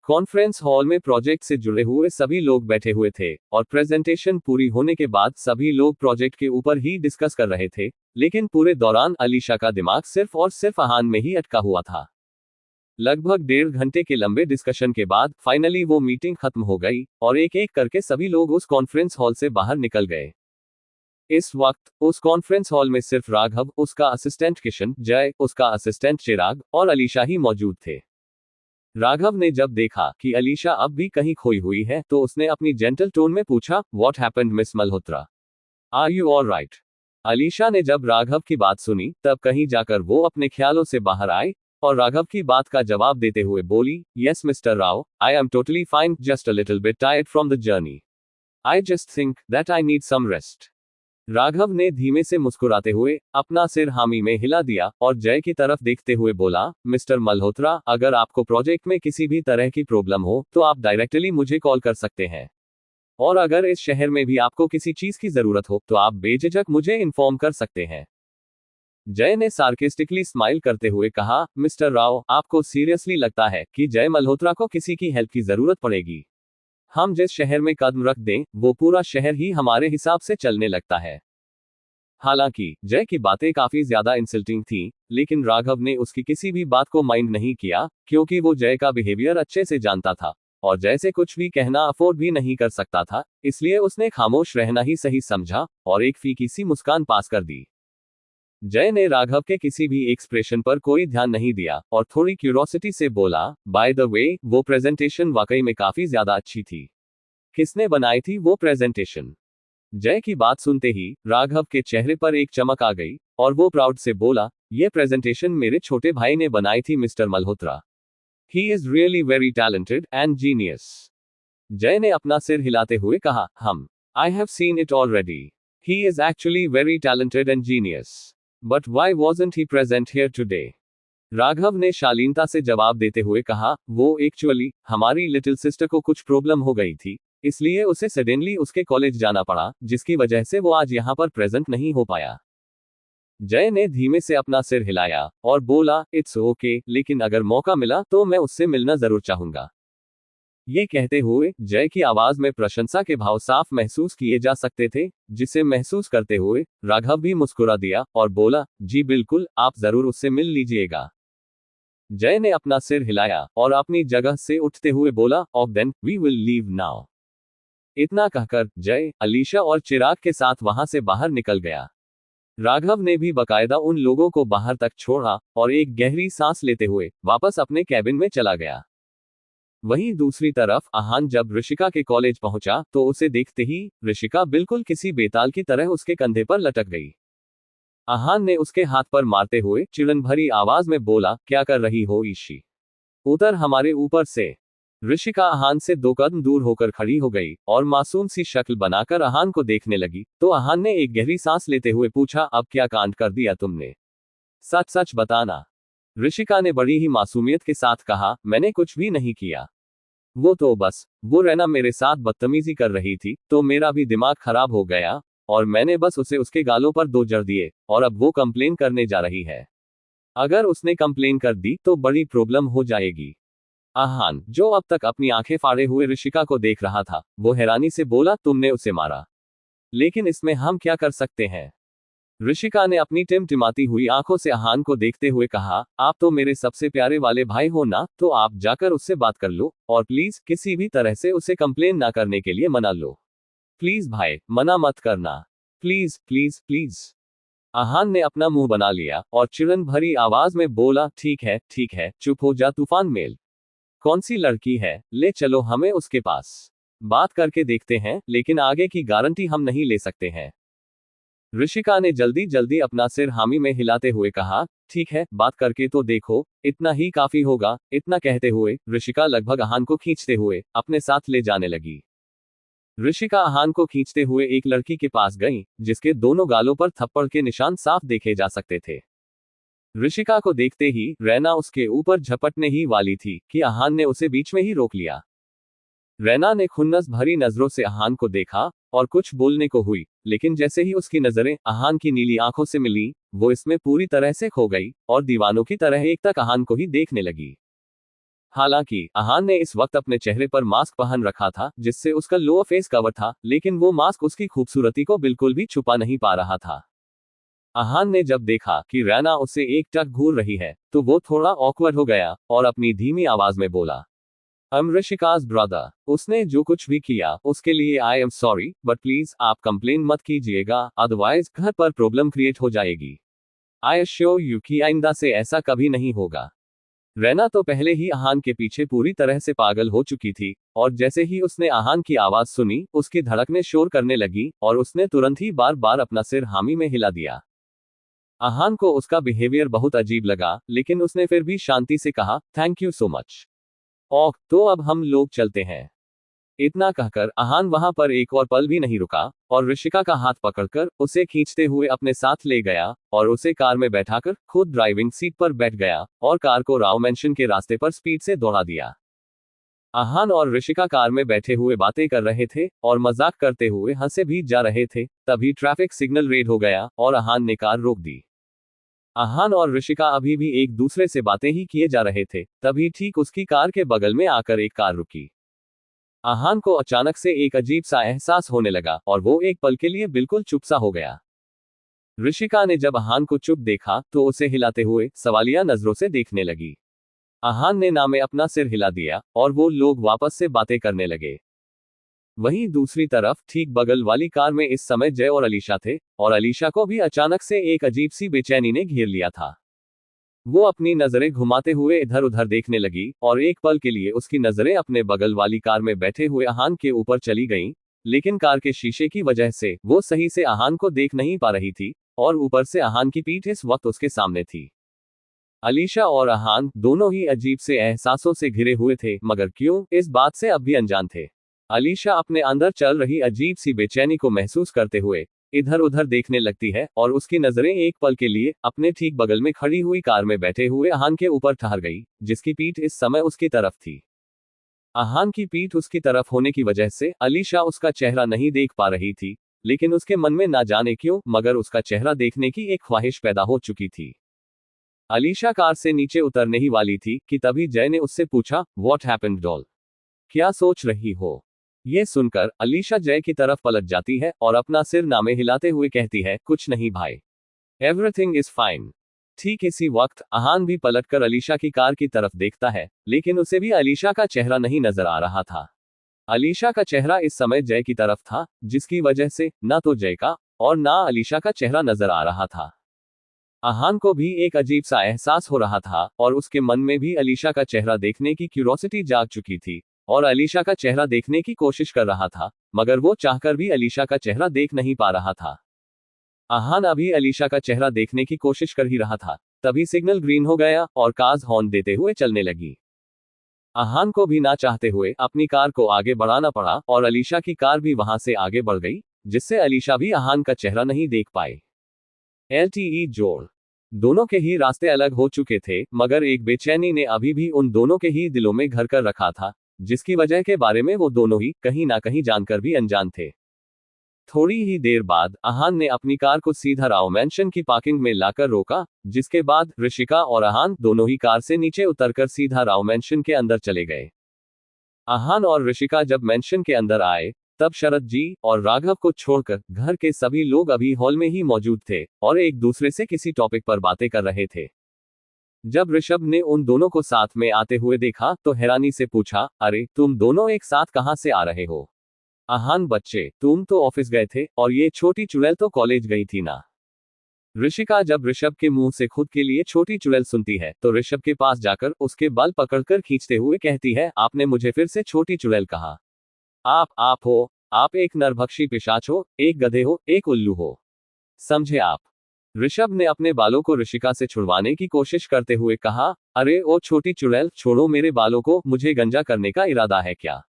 कॉन्फ्रेंस हॉल में प्रोजेक्ट से जुड़े हुए सभी लोग बैठे हुए थे और प्रेजेंटेशन पूरी होने के बाद सभी लोग प्रोजेक्ट के ऊपर ही डिस्कस कर रहे थे, लेकिन पूरे दौरान अलीशा का दिमाग सिर्फ और सिर्फ आहान में ही अटका हुआ था। लगभग 1.5 घंटे के लंबे डिस्कशन के बाद फाइनली वो मीटिंग खत्म हो गई और एक एक करके सभी लोग उस कॉन्फ्रेंस हॉल से बाहर निकल गए। इस वक्त उस कॉन्फ्रेंस हॉल में सिर्फ राघव, उसका असिस्टेंट किशन, जय, उसका असिस्टेंट चिराग और अलीशा ही मौजूद थे। राघव ने जब देखा कि अलीशा अब भी कहीं खोई हुई है तो उसने अपनी जेंटल टोन में पूछा, what happened Miss Malhotra? Are you alright? Alisha ने जब राघव की बात सुनी तब कहीं जाकर वो अपने ख्यालों से बाहर आई और राघव की बात का जवाब देते हुए बोली, yes Mister Rao, I am totally fine, just a little bit tired from the journey. I just think that I need some rest. Raghav ने धीमे से मुस्कुराते हुए अपना सिर हामी में हिला दिया और जय की तरफ देखते हुए बोला, मिस्टर मल्होत्रा, अगर आपको प्रोजेक्ट में किसी भी तरह की प्रॉब्लम हो तो आप डायरेक्टली मुझे कॉल कर सकते हैं, और अगर इस शहर में भी आपको किसी चीज की जरूरत हो तो आप बेझिझक मुझे इन्फॉर्म कर सकते हैं। जय ने सार्केस्टिकली स्माइल करते हुए कहा, मिस्टर राव, आपको सीरियसली लगता है कि जय मल्होत्रा को किसी की हेल्प की जरूरत पड़ेगी? हम जिस शहर में कदम रख दें वो पूरा शहर ही हमारे हिसाब से चलने लगता है। हालांकि जय की बातें काफी ज्यादा इंसल्टिंग थीं, लेकिन राघव ने उसकी किसी भी बात को माइंड नहीं किया क्योंकि वो जय का बिहेवियर अच्छे से जानता था और जय से कुछ भी कहना अफोर्ड भी नहीं कर सकता था, इसलिए उसने खामोश रहना ही सही समझा और एक फीकी सी मुस्कान पास कर दी। जय ने राघव के किसी भी एक्सप्रेशन पर कोई ध्यान नहीं दिया और थोड़ी क्यूरोसिटी से बोला, बाय द वे, वो प्रेजेंटेशन वाकई में काफी ज्यादा अच्छी थी। किसने बनाई थी वो प्रेजेंटेशन? जय की बात सुनते ही राघव के चेहरे पर एक चमक आ गई और वो प्राउड से बोला, ये प्रेजेंटेशन मेरे छोटे भाई ने बनाई थी mister Malhotra. He is really very talented and genius. जय ने अपना सिर हिलाते हुए कहा, I have seen it already. He is actually very talented and genius. But why wasn't he present here today? Raghav ने शालीनता से जवाब देते हुए कहा, वो एक्चुअली हमारी लिटिल सिस्टर को कुछ प्रॉब्लम हो गई थी, इसलिए उसे सडनली उसके कॉलेज जाना पड़ा, जिसकी वजह से वो आज यहाँ पर प्रेजेंट नहीं हो पाया। जय ने धीमे से अपना सिर हिलाया और बोला, इट्स ओके, लेकिन अगर मौका मिला तो मैं उससे मिलना जरूर चाहूंगा। ये कहते हुए जय की आवाज में प्रशंसा के भाव साफ महसूस किए जा सकते थे, जिसे महसूस करते हुए राघव भी मुस्कुरा दिया और बोला, जी बिल्कुल, आप जरूर उससे मिल लीजिएगा। जय ने अपना सिर हिलाया और अपनी जगह से उठते हुए बोला, off then we will leave now. इतना कहकर जय अलीशा और चिराग के साथ वहां से बाहर निकल गया। राघव ने भी बकायदा उन लोगों को बाहर तक छोड़ा और एक गहरी सांस लेते हुए वापस अपने कैबिन में चला गया। वहीं दूसरी तरफ आहान जब ऋषिका के कॉलेज पहुंचा तो उसे देखते ही ऋषिका बिल्कुल किसी बेताल की तरह उसके कंधे पर लटक गई। आहान ने उसके हाथ पर मारते हुए चिड़न भरी आवाज में बोला, क्या कर रही हो ईशी? उतर हमारे ऊपर से। ऋषिका आहान से 2 कदम दूर होकर खड़ी हो गई और मासूम सी शक्ल बनाकर आहान को देखने लगी, तो आहान ने एक गहरी सांस लेते हुए पूछा, अब क्या कांड कर दिया तुमने? सच सच बताना। ऋषिका ने बड़ी ही मासूमियत के साथ कहा, मैंने कुछ भी नहीं किया। वो रैना मेरे साथ बदतमीजी कर रही थी, तो मेरा भी दिमाग खराब हो गया और मैंने बस उसे उसके गालों पर 2 जड़ दिए और अब वो कंप्लेन करने जा रही है। अगर उसने कंप्लेन कर दी तो बड़ी प्रॉब्लम हो जाएगी। आहान, जो अब तक अपनी आंखें फाड़े हुए ऋषिका को देख रहा था, वो हैरानी से बोला, तुमने उसे मारा? लेकिन इसमें हम क्या कर सकते हैं? ऋषिका ने अपनी टिमटिमाती हुई आंखों से आहान को देखते हुए कहा, आप तो मेरे सबसे प्यारे वाले भाई हो ना, तो आप जाकर उससे बात कर लो और प्लीज किसी भी तरह से उसे कंप्लेन ना करने के लिए मना लो। प्लीज भाई, मना मत करना। Please please please. आहान ने अपना मुंह बना लिया और चिड़न भरी आवाज में बोला, ठीक है, चुप हो जा तूफान मेल। कौन सी लड़की है, ले चलो हमें उसके पास। बात करके देखते हैं, लेकिन आगे की गारंटी हम नहीं ले सकते हैं। ऋषिका ने जल्दी जल्दी अपना सिर हामी में हिलाते हुए कहा, ठीक है, बात करके तो देखो, इतना ही काफी होगा। इतना कहते हुए ऋषिका लगभग आहान को खींचते हुए अपने साथ ले जाने लगी। ऋषिका आहान को खींचते हुए एक लड़की के पास गई, जिसके दोनों गालों पर थप्पड़ के निशान साफ देखे जा सकते थे। ऋषिका को देखते ही रैना उसके ऊपर झपटने ही वाली थी कि आहान ने उसे बीच में ही रोक लिया। रैना ने खुन्नस भरी नजरों से आहान को देखा और कुछ बोलने को हुई, लेकिन जैसे ही उसकी नजरें आहान की नीली आंखों से मिली, वो इसमें पूरी तरह से खो गई और दीवानों की तरह एक तक आहान को ही देखने लगी। हालांकि आहान ने इस वक्त अपने चेहरे पर मास्क पहन रखा था, जिससे उसका लोअर फेस कवर था, लेकिन वो मास्क उसकी खूबसूरती को बिल्कुल भी छुपा नहीं पा रहा था। आहान ने जब देखा कि रैना उससे एक टक घूर रही है, तो वो थोड़ा ऑकवर्ड हो गया और अपनी धीमी आवाज में बोला, ऋषिका's ब्रदर, उसने जो कुछ भी किया उसके लिए I am sorry, but please आप कंप्लेन मत कीजिएगा, अदरवाइज घर पर प्रॉब्लम क्रिएट हो जाएगी। आई एश्योर यू कि आइंदा से ऐसा कभी नहीं होगा। रैना तो पहले ही आहान के पीछे पूरी तरह से पागल हो चुकी थी और जैसे ही उसने आहान की आवाज सुनी, उसकी धड़कनें शोर करने लगी और उसने तुरंत ही बार बार अपना सिर हामी में हिला दिया। आहान को उसका बिहेवियर बहुत अजीब लगा, लेकिन उसने फिर भी शांति से कहा, थैंक यू सो मच। ओह, तो अब हम लोग चलते हैं। इतना कहकर आहान वहां पर एक और पल भी नहीं रुका और ऋषिका का हाथ पकड़कर उसे खींचते हुए अपने साथ ले गया और उसे कार में बैठाकर खुद ड्राइविंग सीट पर बैठ गया और कार को राव मेंशन के रास्ते पर स्पीड से दौड़ा दिया। आहान और ऋषिका कार में बैठे हुए बातें कर रहे थे और मजाक करते हुए हंसे भी जा रहे थे, तभी ट्रैफिक सिग्नल रेड हो गया और आहान ने कार रोक दी। आहान और ऋषिका अभी भी एक दूसरे से बातें ही किए जा रहे थे, तभी ठीक उसकी कार के बगल में आकर एक कार रुकी। आहान को अचानक से एक अजीब सा एहसास होने लगा और वो एक पल के लिए बिल्कुल चुप सा हो गया। ऋषिका ने जब आहान को चुप देखा तो उसे हिलाते हुए सवालिया नजरों से देखने लगी। आहान ने ना में अपना सिर हिला दिया और वो लोग वापस से बातें करने लगे। वहीं दूसरी तरफ ठीक बगल वाली कार में इस समय जय और अलीशा थे और अलीशा को भी अचानक से एक अजीब सी बेचैनी ने घेर लिया था। वो अपनी नजरें घुमाते हुए इधर उधर देखने लगी और एक पल के लिए उसकी नजरें अपने बगल वाली कार में बैठे हुए आहान के ऊपर चली गईं, लेकिन कार के शीशे की वजह से वो सही से आहान को देख नहीं पा रही थी और ऊपर से आहान की पीठ इस वक्त उसके सामने थी। अलीशा और आहान दोनों ही अजीब से एहसासों से घिरे हुए थे, मगर क्यों, इस बात से अब भी अनजान थे। अलीशा अपने अंदर चल रही अजीब सी बेचैनी को महसूस करते हुए इधर उधर देखने लगती है और उसकी नजरें एक पल के लिए अपने ठीक बगल में खड़ी हुई कार में बैठे हुए आहान के ऊपर ठहर गई, जिसकी पीठ इस समय उसकी तरफ थी। आहान की पीठ उसकी तरफ होने की वजह से अलीशा उसका चेहरा नहीं देख पा रही थी, लेकिन उसके मन में ना जाने क्यों मगर उसका चेहरा देखने की एक ख्वाहिश पैदा हो चुकी थी। अलीशा कार से नीचे उतरने ही वाली थी कि तभी जय ने उससे पूछा, व्हाट हैपेंड डॉल? क्या सोच रही हो? यह सुनकर अलीशा जय की तरफ पलट जाती है और अपना सिर नामे हिलाते हुए कहती है, कुछ नहीं भाई, एवरीथिंग इज फाइन। ठीक इसी वक्त अहान भी पलटकर अलीशा की कार की तरफ देखता है, लेकिन उसे भी अलीशा का चेहरा नहीं नजर आ रहा था। अलीशा का चेहरा इस समय जय की तरफ था, जिसकी वजह से ना तो जय का और ना अलीशा का चेहरा नजर आ रहा था। अहान को भी एक अजीब सा एहसास हो रहा था और उसके मन में भी अलीशा का चेहरा देखने की क्यूरोसिटी जाग चुकी थी और अलीशा का चेहरा देखने की कोशिश कर रहा था, मगर वो चाहकर भी अलीशा का चेहरा देख नहीं पा रहा था। अहान अभी अलीशा का चेहरा देखने की कोशिश कर ही रहा था, तभी सिग्नल ग्रीन हो गया और कार हॉर्न देते हुए चलने लगी। अहान को भी ना चाहते हुए अपनी कार को आगे बढ़ाना पड़ा और अलीशा की कार भी वहां से आगे बढ़ गई, जिससे अलीशा भी अहान का चेहरा नहीं देख पाए। LTE जोड़। दोनों के ही रास्ते अलग हो चुके थे, मगर एक बेचैनी ने अभी भी उन दोनों के ही दिलों में घर कर रखा था, जिसकी वजह के बारे में वो दोनों ही कहीं ना कहीं जानकर भी अनजान थे। थोड़ी ही देर बाद अहान ने अपनी कार को सीधा राव मैंशन की पार्किंग में लाकर रोका, जिसके बाद ऋषिका और अहान दोनों ही कार से नीचे उतरकर सीधा राव मैंशन के अंदर चले गए। अहान और ऋषिका जब मैंशन के अंदर आए, तब शरद जी और राघव को छोड़कर घर के सभी लोग अभी हॉल में ही मौजूद थे और एक दूसरे से किसी टॉपिक पर बातें कर रहे थे। जब ऋषभ ने उन दोनों को साथ में आते हुए देखा तो हैरानी से पूछा, अरे तुम दोनों एक साथ कहां से आ रहे हो? अहान, बच्चे तुम तो ऑफिस गए थे और ये छोटी चुड़ैल तो कॉलेज गई थी ना। ऋषिका जब ऋषभ के मुंह से खुद के लिए छोटी चुड़ैल सुनती है तो ऋषभ के पास जाकर उसके बाल पकड़कर खींचते हुए कहती है, आपने मुझे फिर से छोटी चुड़ैल कहा। आप हो, आप एक नरभक्षी पिशाच हो, एक गधे हो, एक उल्लू हो, समझे आप? ऋषभ ने अपने बालों को ऋषिका से छुड़वाने की कोशिश करते हुए कहा, अरे ओ छोटी चुड़ैल, छोड़ो मेरे बालों को, मुझे गंजा करने का इरादा है क्या?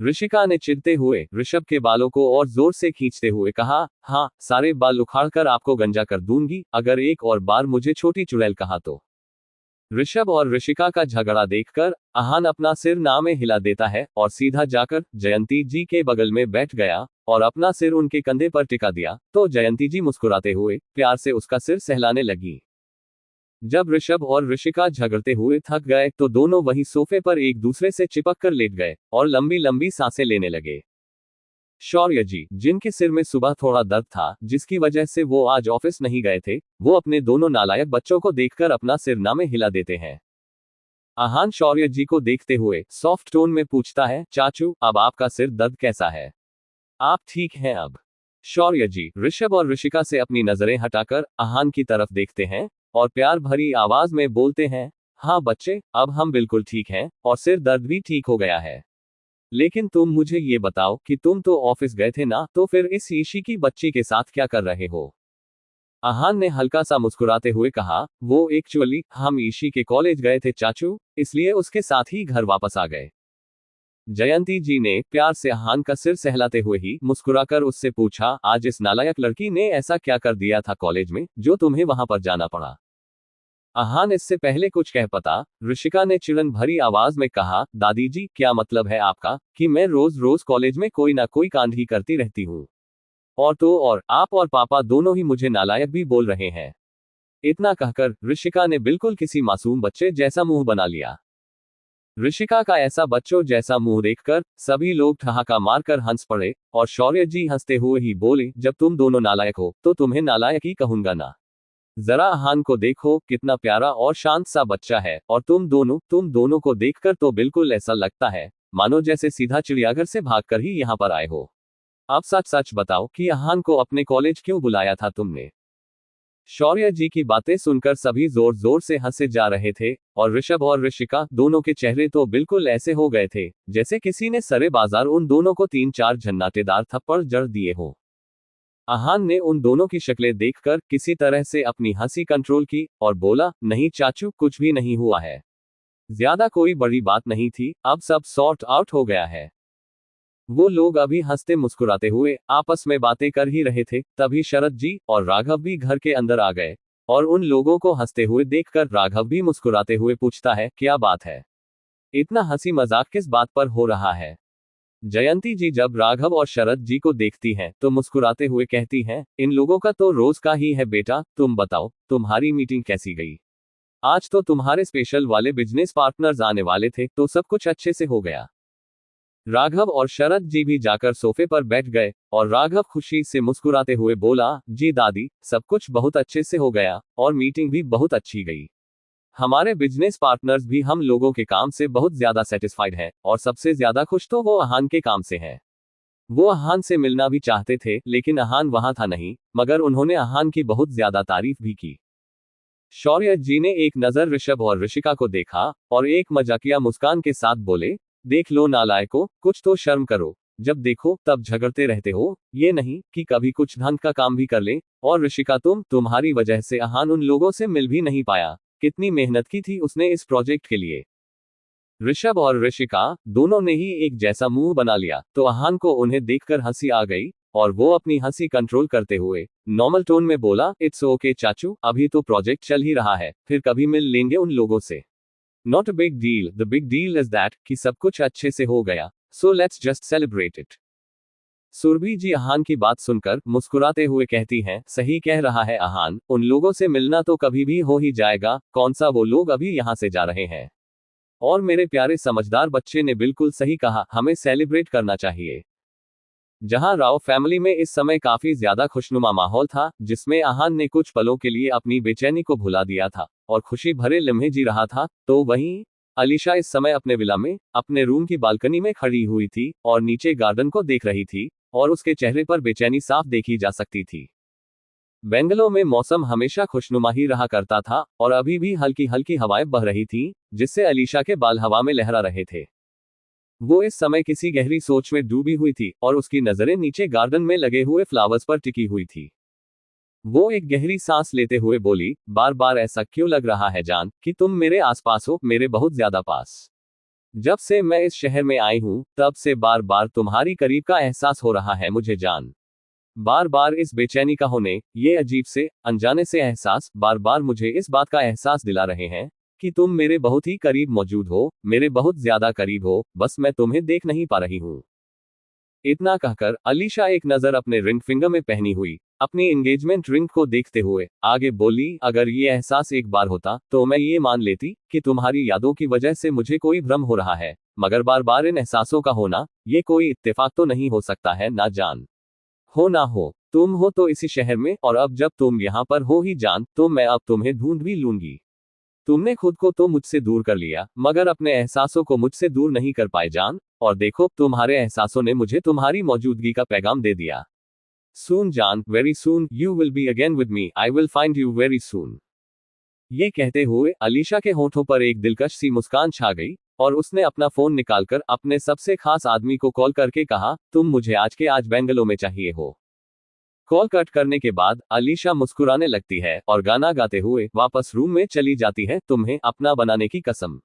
ऋषिका ने चिढ़ते हुए ऋषभ के बालों को और जोर से खींचते हुए कहा, हाँ, सारे बाल उखाड़कर आपको गंजा कर दूंगी, अगर एक और बार मुझे छोटी चुड़ैल कहा तो। ऋषभ और ऋषिका का झगड़ा देखकर अहान अपना सिर ना में हिला देता है और सीधा जाकर जयंती जी के बगल में बैठ गया और अपना सिर उनके कंधे पर टिका दिया, तो जयंती जी मुस्कुराते हुए प्यार से उसका सिर सहलाने लगी। जब ऋषभ और ऋषिका झगड़ते हुए थक गए तो दोनों वही सोफे पर एक दूसरे से चिपक कर लेट गए और लंबी लंबी सांसें लेने लगे। शौर्य जी, जिनके सिर में सुबह थोड़ा दर्द था, जिसकी वजह से वो आज ऑफिस नहीं गए थे, वो अपने दोनों नालायक बच्चों को देखकर अपना सिर ना में हिला देते हैं। अहान शौर्य जी को देखते हुए सॉफ्ट टोन में पूछता है, चाचू अब आपका सिर दर्द कैसा है? आप ठीक हैं अब? शौर्य जी ऋषभ और ऋषिका से अपनी नजरें हटाकर अहान की तरफ देखते हैं और प्यार भरी आवाज में बोलते हैं, हाँ बच्चे, अब हम बिल्कुल ठीक हैं और सिर दर्द भी ठीक हो गया है। लेकिन तुम मुझे ये बताओ कि तुम तो ऑफिस गए थे ना, तो फिर इस ईशी की बच्ची के साथ क्या कर रहे हो? अहान ने हल्का सा मुस्कुराते हुए कहा, वो एक्चुअली हम ईशी के कॉलेज गए थे चाचू, इसलिए उसके साथ ही घर वापस आ गए। जयंती जी ने प्यार से अहान का सिर सहलाते हुए ही मुस्कुराकर उससे पूछा, आज इस नालायक लड़की ने ऐसा क्या कर दिया था कॉलेज में जो तुम्हें वहां पर जाना पड़ा? अहान इससे पहले कुछ कह पाता, ऋषिका ने चिड़न भरी आवाज में कहा, दादी जी क्या मतलब है आपका कि मैं रोज रोज कॉलेज में कोई ना कोई कांड ही करती रहती हूँ? और तो और आप और पापा दोनों ही मुझे नालायक भी बोल रहे हैं। इतना कहकर ऋषिका ने बिल्कुल किसी मासूम बच्चे जैसा मुंह बना लिया। ऋषिका का ऐसा बच्चों जैसा मुंह देखकर सभी लोग ठहाका मारकर हंस पड़े और शौर्य जी हंसते हुए ही बोले, जब तुम दोनों नालायक हो तो तुम्हें नालायक ही कहूंगा ना। जरा अहान को देखो, कितना प्यारा और शांत सा बच्चा है, और तुम दोनों को देखकर तो बिल्कुल ऐसा लगता है मानो जैसे सीधा चिड़ियाघर से भागकर ही यहाँ पर आए हो। अब सच सच बताओ कि अहान को अपने कॉलेज क्यों बुलाया था तुमने? शौर्य जी की बातें सुनकर सभी जोर जोर से हंसे जा रहे थे और ऋषभ और ऋषिका दोनों के चेहरे तो बिल्कुल ऐसे हो गए थे जैसे किसी ने सरे बाजार उन दोनों को 3-4 झन्नाटेदार थप्पड़ जड़ दिए हो। अहान ने उन दोनों की शक्लें देखकर किसी तरह से अपनी हंसी कंट्रोल की और बोला, नहीं चाचू, कुछ भी नहीं हुआ है, ज्यादा कोई बड़ी बात नहीं थी, अब सब सॉर्ट आउट हो गया है। वो लोग अभी हंसते मुस्कुराते हुए आपस में बातें कर ही रहे थे, तभी शरद जी और राघव भी घर के अंदर आ गए और उन लोगों को हंसते हुए देखकर राघव भी मुस्कुराते हुए पूछता है, क्या बात है? इतना हंसी मजाक किस बात पर हो रहा है? जयंती जी जब राघव और शरद जी को देखती हैं तो मुस्कुराते हुए कहती हैं, इन लोगों का तो रोज का ही है बेटा, तुम बताओ तुम्हारी मीटिंग कैसी गई? आज तो तुम्हारे स्पेशल वाले बिजनेस पार्टनर्स आने वाले थे तो सब कुछ अच्छे से हो गया। राघव और शरद जी भी जाकर सोफे पर बैठ गए और राघव खुशी से मुस्कुराते हुए बोला, जी दादी, सब कुछ बहुत अच्छे से हो गया और मीटिंग भी बहुत अच्छी गई। हमारे बिजनेस पार्टनर्स भी हम लोगों के काम से बहुत ज्यादा सेटिस्फाइड हैं और सबसे ज्यादा खुश तो वो अहान के काम से हैं। वो अहान से मिलना भी चाहते थे लेकिन अहान वहां था नहीं, मगर उन्होंने अहान की बहुत ज्यादा तारीफ भी की। शौर्य जी ने एक नजर ऋषभ और ऋषिका को देखा और एक मजाकिया मुस्कान के साथ बोले, देख लो नालायकों, कुछ तो शर्म करो, जब देखो तब झगड़ते रहते हो, ये नहीं कि कभी कुछ ढंग का काम भी कर ले। और ऋषिका तुम्हारी वजह से अहान उन लोगों से मिल भी नहीं पाया, कितनी मेहनत की थी उसने इस प्रोजेक्ट के लिए। ऋषभ और ऋषिका दोनों ने ही एक जैसा मुंह बना लिया तो अहान को उन्हें देखकर हंसी आ गई और वो अपनी हंसी कंट्रोल करते हुए नॉर्मल टोन में बोला, इट्स ओके चाचू, अभी तो प्रोजेक्ट चल ही रहा है, फिर कभी मिल लेंगे उन लोगों से। Not a big deal, the big deal is that कि सब कुछ अच्छे से हो गया, so let's just celebrate it. Surabhi ji Ahan की बात सुनकर मुस्कुराते हुए कहती हैं, सही कह रहा है अहान, उन लोगों से मिलना तो कभी भी हो ही जाएगा, कौन सा वो लोग अभी यहाँ से जा रहे हैं। और मेरे प्यारे समझदार बच्चे ने बिल्कुल सही कहा, हमें सेलिब्रेट करना चाहिए। जहां राव फैमिली में इस समय काफी ज्यादा खुशनुमा माहौल था, जिसमें अहान ने कुछ पलों के लिए अपनी बेचैनी को भुला दिया था और खुशी भरे लम्हे जी रहा था, तो वहीं अलीशा इस समय अपने विला में अपने रूम की बालकनी में खड़ी हुई थी और नीचे गार्डन को देख रही थी और उसके चेहरे पर बेचैनी साफ देखी जा सकती थी। बेंगलोर में मौसम हमेशा खुशनुमा ही रहा करता था और अभी भी हल्की हल्की हवाएं बह रही थीं, जिससे अलीशा के बाल हवा में लहरा रहे थे। वो इस समय किसी गहरी सोच में डूबी हुई थी और उसकी नजरें नीचे गार्डन में लगे हुए फ्लावर्स पर टिकी हुई थी। वो एक गहरी सांस लेते हुए बोली, बार बार ऐसा क्यों लग रहा है जान कि तुम मेरे आसपास हो, मेरे बहुत ज्यादा पास। जब से मैं इस शहर में आई हूं तब से बार बार तुम्हारी करीब का एहसास हो रहा है मुझे जान। बार बार इस बेचैनी का होने, ये अजीब से अनजाने से एहसास बार बार मुझे इस बात का एहसास दिला रहे हैं कि तुम मेरे बहुत ही करीब मौजूद हो, मेरे बहुत ज्यादा करीब हो, बस मैं तुम्हें देख नहीं पा रही हूँ। इतना कहकर अलीशा एक नजर अपने रिंग फिंगर में पहनी हुई अपनी एंगेजमेंट रिंग को देखते हुए आगे बोली, अगर ये एहसास एक बार होता तो मैं ये मान लेती कि तुम्हारी यादों की वजह से मुझे कोई भ्रम हो रहा है, मगर बार बार इन एहसासों का होना, ये कोई इत्तेफाक तो नहीं हो सकता है ना जान। हो ना हो, तुम हो तो इसी शहर में और अब जब तुम यहाँ पर हो ही जान तो मैं अब तुम्हें ढूंढ भी लूंगी। तुमने खुद को तो मुझसे दूर कर लिया मगर अपने एहसासों को मुझसे दूर नहीं कर पाए जान, और देखो तुम्हारे एहसासों ने मुझे तुम्हारी मौजूदगी का पैगाम दे दिया। सून जान, very soon you will be again with me, I will find you very soon. ये कहते हुए अलीशा के होठों पर एक दिलकश सी मुस्कान छा गई और उसने अपना फोन निकालकर अपने सबसे खास आदमी को कॉल करके कहा, तुम मुझे आज के आज बेंगलोर में चाहिए हो। कॉल कट करने के बाद अलीशा मुस्कुराने लगती है और गाना गाते हुए वापस रूम में चली जाती है, तुम्हें अपना बनाने की कसम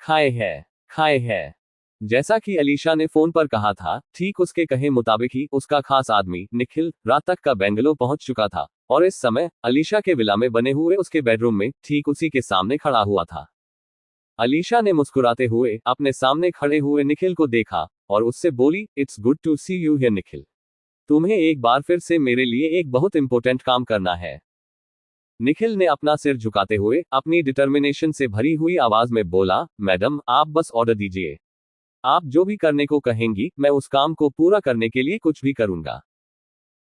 खाए है, खाए है। जैसा कि अलीशा ने फोन पर कहा था, ठीक उसके कहे मुताबिक ही उसका खास आदमी निखिल रात तक का बेंगलोर पहुंच चुका था और इस समय अलीशा के विला में बने हुए उसके बेडरूम में ठीक उसी के सामने खड़ा हुआ था। अलीशा ने मुस्कुराते हुए अपने सामने खड़े हुए निखिल को देखा और उससे बोली, it's good to see you here Nikhil. तुम्हें एक बार फिर से मेरे लिए एक बहुत इंपॉर्टेंट काम करना है। निखिल ने अपना सिर झुकाते हुए अपनी डिटर्मिनेशन से भरी हुई आवाज में बोला, मैडम आप बस ऑर्डर दीजिए, आप जो भी करने को कहेंगी मैं उस काम को पूरा करने के लिए कुछ भी करूंगा।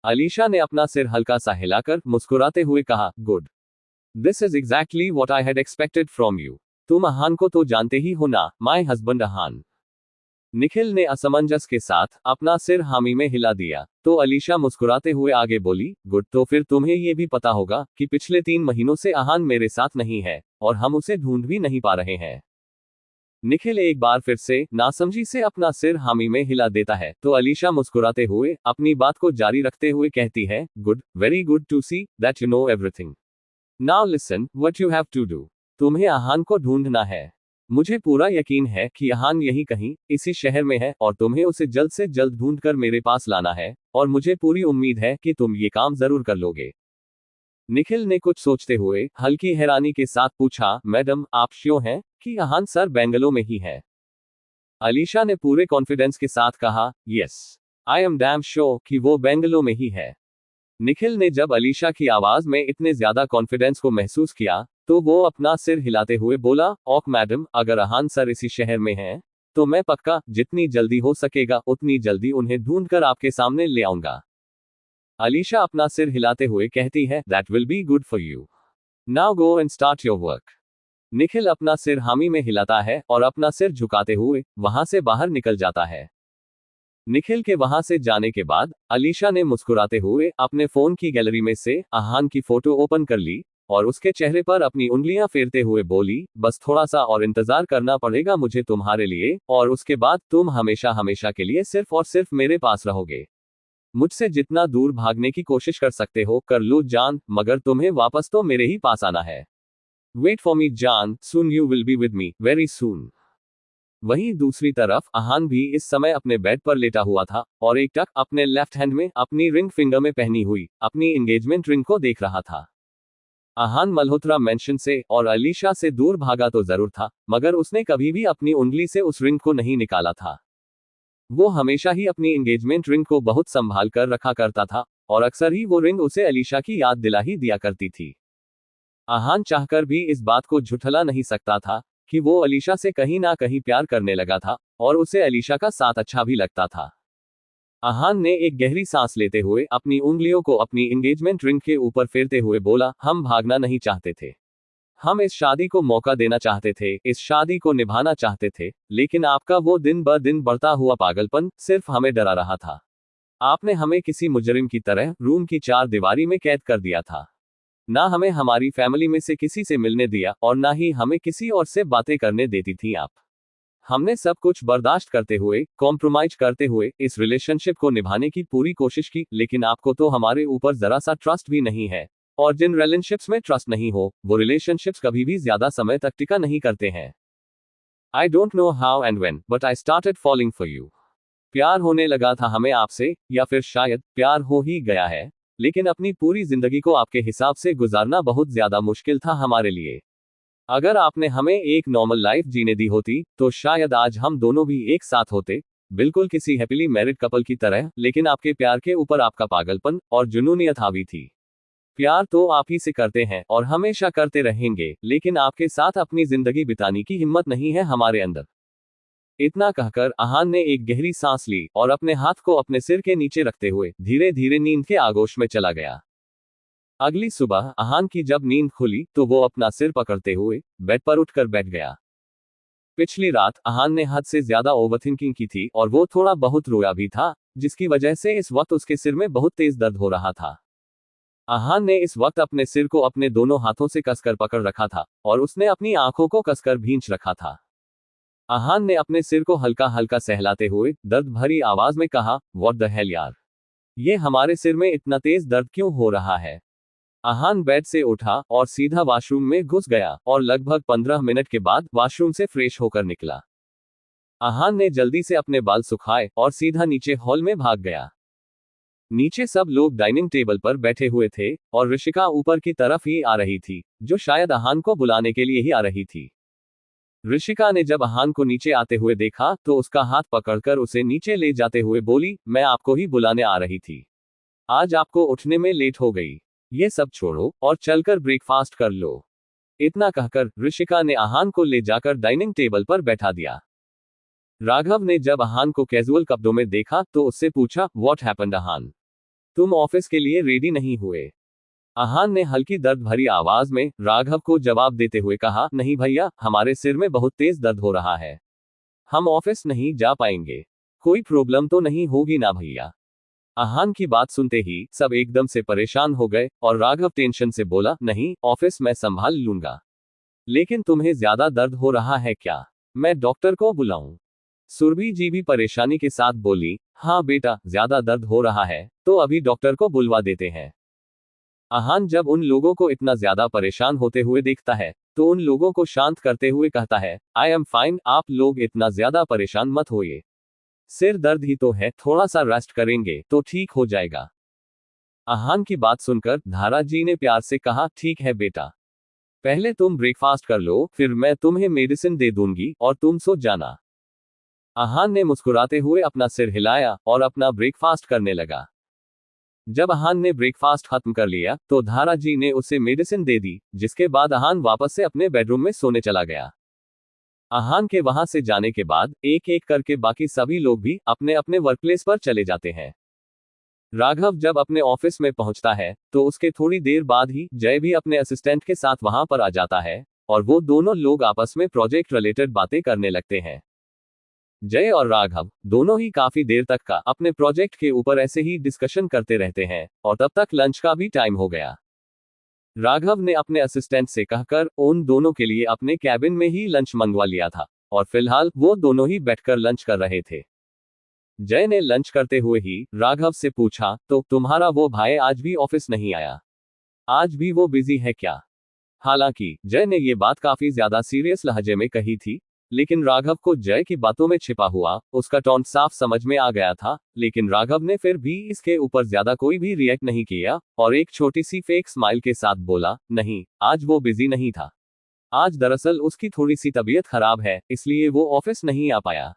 अलीशा ने अपना सिर हल्का सा हिलाकर मुस्कुराते हुए कहा, good, this is exactly what I had expected from you. तुम अहान को तो जानते ही हो ना, माय हस्बैंड अहान। निखिल ने असमंजस के साथ अपना सिर हामी में हिला दिया तो अलीशा मुस्कुराते हुए आगे बोली, गुड, तो फिर तुम्हें ये भी पता होगा कि पिछले 3 महीनों से अहान मेरे साथ नहीं है और हम उसे ढूंढ भी नहीं पा रहे हैं। निखिल एक बार फिर से नासमझी से अपना सिर हामी में हिला देता है तो अलीशा मुस्कुराते हुए अपनी बात को जारी रखते हुए कहती है, good, very good to see that you know everything. Now listen what you have to do. तुम्हें अहान को ढूंढना है। मुझे पूरा यकीन है कि अहान यहीं कहीं इसी शहर में है और तुम्हें उसे जल्द से जल्द ढूंढकर मेरे पास लाना है और मुझे पूरी उम्मीद है कि तुम ये काम जरूर कर लोगे। निखिल ने कुछ सोचते हुए हल्की हैरानी के साथ पूछा, मैडम आप श्योर हैं कि अहान सर बेंगलोर में ही है? अलीशा ने पूरे कॉन्फिडेंस के साथ कहा, yes, I am damn sure कि वो बेंगलो में ही है। निखिल ने जब अलीशा की आवाज में इतने ज्यादा कॉन्फिडेंस को महसूस किया तो वो अपना सिर हिलाते हुए बोला, ओक मैडम, अगर अहान सर इसी शहर में हैं तो मैं पक्का जितनी जल्दी हो सकेगा उतनी जल्दी उन्हें ढूंढकर आपके सामने ले आऊंगा। अलीशा अपना सिर हिलाते हुए कहती है, that will be good for you. Now go and start your work. Nikhil अपना सिर हामी में हिलाता है और अपना सिर झुकाते हुए वहां से बाहर निकल जाता है। निखिल के वहां से जाने के बाद अलीशा ने मुस्कुराते हुए अपने फोन की गैलरी में से अहान की फोटो ओपन कर ली और उसके चेहरे पर अपनी उंगलियां फेरते हुए बोली, बस थोड़ा सा और इंतजार करना पड़ेगा मुझे तुम्हारे लिए, और उसके बाद तुम हमेशा हमेशा के लिए सिर्फ और सिर्फ मेरे पास रहोगे। मुझसे जितना दूर भागने की कोशिश कर सकते हो कर लो जान, मगर तुम्हें वापस तो मेरे ही पास आना है। वेट फॉर मी जान, soon you will be with me, very soon. वहीं दूसरी तरफ अहान भी इस समय अपने बेड पर लेटा हुआ था और एक टक अपने लेफ्ट हैंड में अपनी रिंग फिंगर में पहनी हुई अपनी एंगेजमेंट रिंग को देख रहा था। अहान मल्होत्रा मेंशन से और अलीशा से दूर भागा तो जरूर था, मगर उसने कभी भी अपनी उंगली से उस रिंग को नहीं निकाला था। वो हमेशा ही अपनी एंगेजमेंट रिंग को बहुत संभाल कर रखा करता था और अक्सर ही वो रिंग उसे अलीशा की याद दिला ही दिया करती थी। अहान चाहकर भी इस बात को झुठला नहीं सकता था कि वो अलीशा से कहीं ना कहीं प्यार करने लगा था और उसे अलीशा का साथ अच्छा भी लगता था। अहान ने एक गहरी सांस लेते हुए अपनी उंगलियों को अपनी एंगेजमेंट रिंग के ऊपर फेरते हुए बोला, हम भागना नहीं चाहते थे, हम इस शादी को मौका देना चाहते थे, इस शादी को निभाना चाहते थे, लेकिन आपका वो दिन ब दिन बढ़ता हुआ पागलपन सिर्फ हमें डरा रहा था। आपने हमें किसी मुजरिम की तरह रूम की चार दीवारी में कैद कर दिया था। ना हमें हमारी फैमिली में से किसी से मिलने दिया और ना ही हमें किसी और से बातें करने देती थी आप। हमने सब कुछ बर्दाश्त करते हुए, कॉम्प्रोमाइज करते हुए इस रिलेशनशिप को निभाने की पूरी कोशिश की, लेकिन आपको तो हमारे ऊपर जरा सा ट्रस्ट भी नहीं है, और जिन रिलेशनशिप्स में ट्रस्ट नहीं हो वो रिलेशनशिप्स कभी भी ज्यादा समय तक टिका नहीं करते हैं। I don't know how and when but I started falling for you. प्यार होने लगा था हमें आपसे, या फिर शायद प्यार हो ही गया है, लेकिन अपनी पूरी जिंदगी को आपके हिसाब से गुजारना बहुत ज्यादा मुश्किल था हमारे लिए। अगर आपने हमें एक नॉर्मल लाइफ जीने दी होती तो शायद आज हम दोनों भी एक साथ होते, बिल्कुल किसी हैप्पीली मैरिड कपल की तरह, लेकिन आपके प्यार के ऊपर आपका पागलपन और जुनूनियत हावी थी। प्यार तो आप ही से करते हैं और हमेशा करते रहेंगे, लेकिन आपके साथ अपनी जिंदगी बिताने की हिम्मत नहीं है हमारे अंदर। इतना कहकर अहान ने एक गहरी सांस ली और अपने हाथ को अपने सिर के नीचे रखते हुए धीरे धीरे नींद के आगोश में चला गया। अगली सुबह अहान की जब नींद खुली तो वो अपना सिर पकड़ते हुए बेड पर उठकर बैठ गया। पिछली रात अहान ने हद से ज्यादा ओवरथिंकिंग की थी और वो थोड़ा बहुत रोया भी था, जिसकी वजह से इस वक्त उसके सिर में बहुत तेज दर्द हो रहा था। अहान ने इस वक्त अपने सिर को अपने दोनों हाथों से कसकर पकड़ रखा था और उसने अपनी आंखों को कसकर भींच रखा था। अहान ने अपने सिर को हल्का हल्का सहलाते हुए दर्द भरी आवाज में कहा, व्हाट द हेल यार, ये हमारे सिर में इतना तेज दर्द क्यों हो रहा है। अहान बेड से उठा और सीधा वॉशरूम में घुस गया और लगभग 15 मिनट के बाद वॉशरूम से फ्रेश होकर निकला। अहान ने जल्दी से अपने बाल सुखाए और सीधा नीचे हॉल में भाग गया। नीचे सब लोग डाइनिंग टेबल पर बैठे हुए थे और ऋषिका ऊपर की तरफ ही आ रही थी, जो शायद अहान को बुलाने के लिए ही आ रही थी। ऋषिका ने जब अहान को नीचे आते हुए देखा तो उसका हाथ पकड़कर उसे नीचे ले जाते हुए बोली, मैं आपको ही बुलाने आ रही थी, आज आपको उठने में लेट हो गई, ये सब छोड़ो और चलकर ब्रेकफास्ट कर लो। इतना कहकर ऋषिका ने अहान को ले जाकर डाइनिंग टेबल पर बैठा दिया। राघव ने जब अहान को कैजुअल कपड़ों में देखा तो उससे पूछा, व्हाट हैपेंड अहान, तुम ऑफिस के लिए रेडी नहीं हुए। अहान ने हल्की दर्द भरी आवाज में राघव को जवाब देते हुए कहा, नहीं भैया, हमारे सिर में बहुत तेज दर्द हो रहा है, हम ऑफिस नहीं जा पाएंगे। कोई प्रॉब्लम तो नहीं होगी ना भैया। अहान की बात सुनते ही सब एकदम से परेशान हो गए और राघव टेंशन से बोला, नहीं, ऑफिस मैं संभाल लूंगा, लेकिन तुम्हें ज्यादा दर्द हो रहा है क्या, मैं डॉक्टर को बुलाऊं। सुरभि जी भी परेशानी के साथ बोली, हाँ बेटा, ज्यादा दर्द हो रहा है तो अभी डॉक्टर को बुलवा देते हैं। अहान जब उन लोगों को इतना ज्यादा परेशान होते हुए देखता है तो उन लोगों को शांत करते हुए कहता है, आई एम फाइन, आप लोग इतना ज्यादा परेशान मत होइए, सिर दर्द ही तो है, थोड़ा सा रेस्ट करेंगे तो ठीक हो जाएगा। अहान की बात सुनकर धारा जी ने प्यार से कहा, ठीक है बेटा, पहले तुम ब्रेकफास्ट कर लो, फिर मैं तुम्हें मेडिसिन दे दूंगी और तुम सो जाना। आहान ने मुस्कुराते हुए अपना सिर हिलाया और अपना ब्रेकफास्ट करने लगा। जब आहान ने ब्रेकफास्ट खत्म कर लिया तो धारा जी ने उसे मेडिसिन दे दी, जिसके बाद आहान वापस से अपने बेडरूम में सोने चला गया। आहान के वहां से जाने के बाद एक एक करके बाकी सभी लोग भी अपने अपने वर्कप्लेस पर चले जाते हैं। राघव जब अपने ऑफिस में पहुंचता है तो उसके थोड़ी देर बाद ही जय भी अपने असिस्टेंट के साथ वहां पर आ जाता है और वो दोनों लोग आपस में प्रोजेक्ट रिलेटेड बातें करने लगते हैं। जय और राघव दोनों ही काफी देर तक का अपने प्रोजेक्ट के ऊपर ऐसे ही डिस्कशन करते रहते हैं और तब तक लंच का भी टाइम हो गया। राघव ने अपने असिस्टेंट से कहकर उन दोनों के लिए अपने कैबिन में ही लंच मंगवा लिया था और फिलहाल वो दोनों ही बैठकर लंच कर रहे थे। जय ने लंच करते हुए ही राघव से पूछा, तो तुम्हारा वो भाई आज भी ऑफिस नहीं आया? आज भी वो बिजी है क्या? हालांकि जय ने ये बात काफी ज्यादा सीरियस लहजे में कही थी, लेकिन राघव को जय की बातों में छिपा हुआ उसका टोन साफ समझ में आ गया था। लेकिन राघव ने फिर भी इसके ऊपर ज्यादा कोई भी रिएक्ट नहीं किया और एक छोटी सी फेक स्माइल के साथ बोला, नहीं, आज वो बिजी नहीं था। आज दरअसल उसकी थोड़ी सी तबीयत खराब है, इसलिए वो ऑफिस नहीं आ पाया।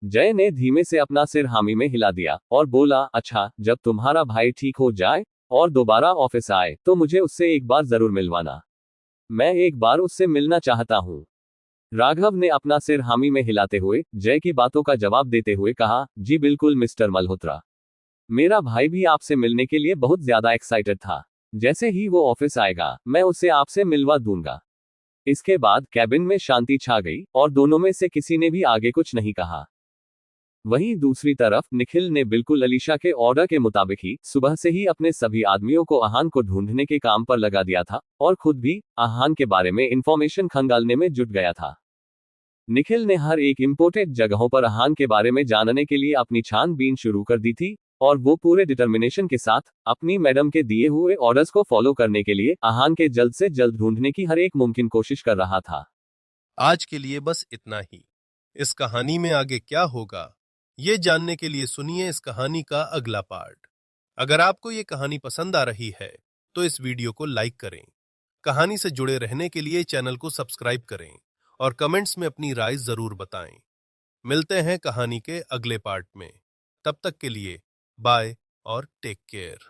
जय ने धीमे से अपना सिर हामी में हिला दिया और बोला, अच्छा, जब तुम्हारा भाई ठीक हो जाए और दोबारा ऑफिस आए तो मुझे उससे एक बार जरूर मिलवाना। मैं एक बार उससे मिलना चाहता हूँ। राघव ने अपना सिर हामी में हिलाते हुए जय की बातों का जवाब देते हुए कहा, जी बिल्कुल मिस्टर मल्होत्रा, मेरा भाई भी आपसे मिलने के लिए बहुत ज्यादा एक्साइटेड था। जैसे ही वो ऑफिस आएगा मैं उसे आपसे मिलवा दूंगा। इसके बाद कैबिन में शांति छा गई और दोनों में से किसी ने भी आगे कुछ नहीं कहा। वहीं दूसरी तरफ निखिल ने बिल्कुल अलीशा के ऑर्डर के मुताबिक ही सुबह से ही अपने सभी आदमियों को आहान को ढूंढने के काम पर लगा दिया था और खुद भी आहान के बारे में इंफॉर्मेशन खंगालने में जुट गया था। निखिल ने हर एक इम्पोर्टेंट जगहों पर आहान के बारे में जानने के लिए अपनी छानबीन शुरू कर दी थी और वो पूरे डिटर्मिनेशन के साथ अपनी मैडम के दिए हुए ऑर्डर्स को फॉलो करने के लिए आहान के जल्द से जल्द ढूंढने की हर एक मुमकिन कोशिश कर रहा था। आज के लिए बस इतना ही। इस कहानी में आगे क्या होगा, ये जानने के लिए सुनिए इस कहानी का अगला पार्ट। अगर आपको ये कहानी पसंद आ रही है तो इस वीडियो को लाइक करें, कहानी से जुड़े रहने के लिए चैनल को सब्सक्राइब करें और कमेंट्स में अपनी राय जरूर बताएं। मिलते हैं कहानी के अगले पार्ट में। तब तक के लिए बाय और टेक केयर।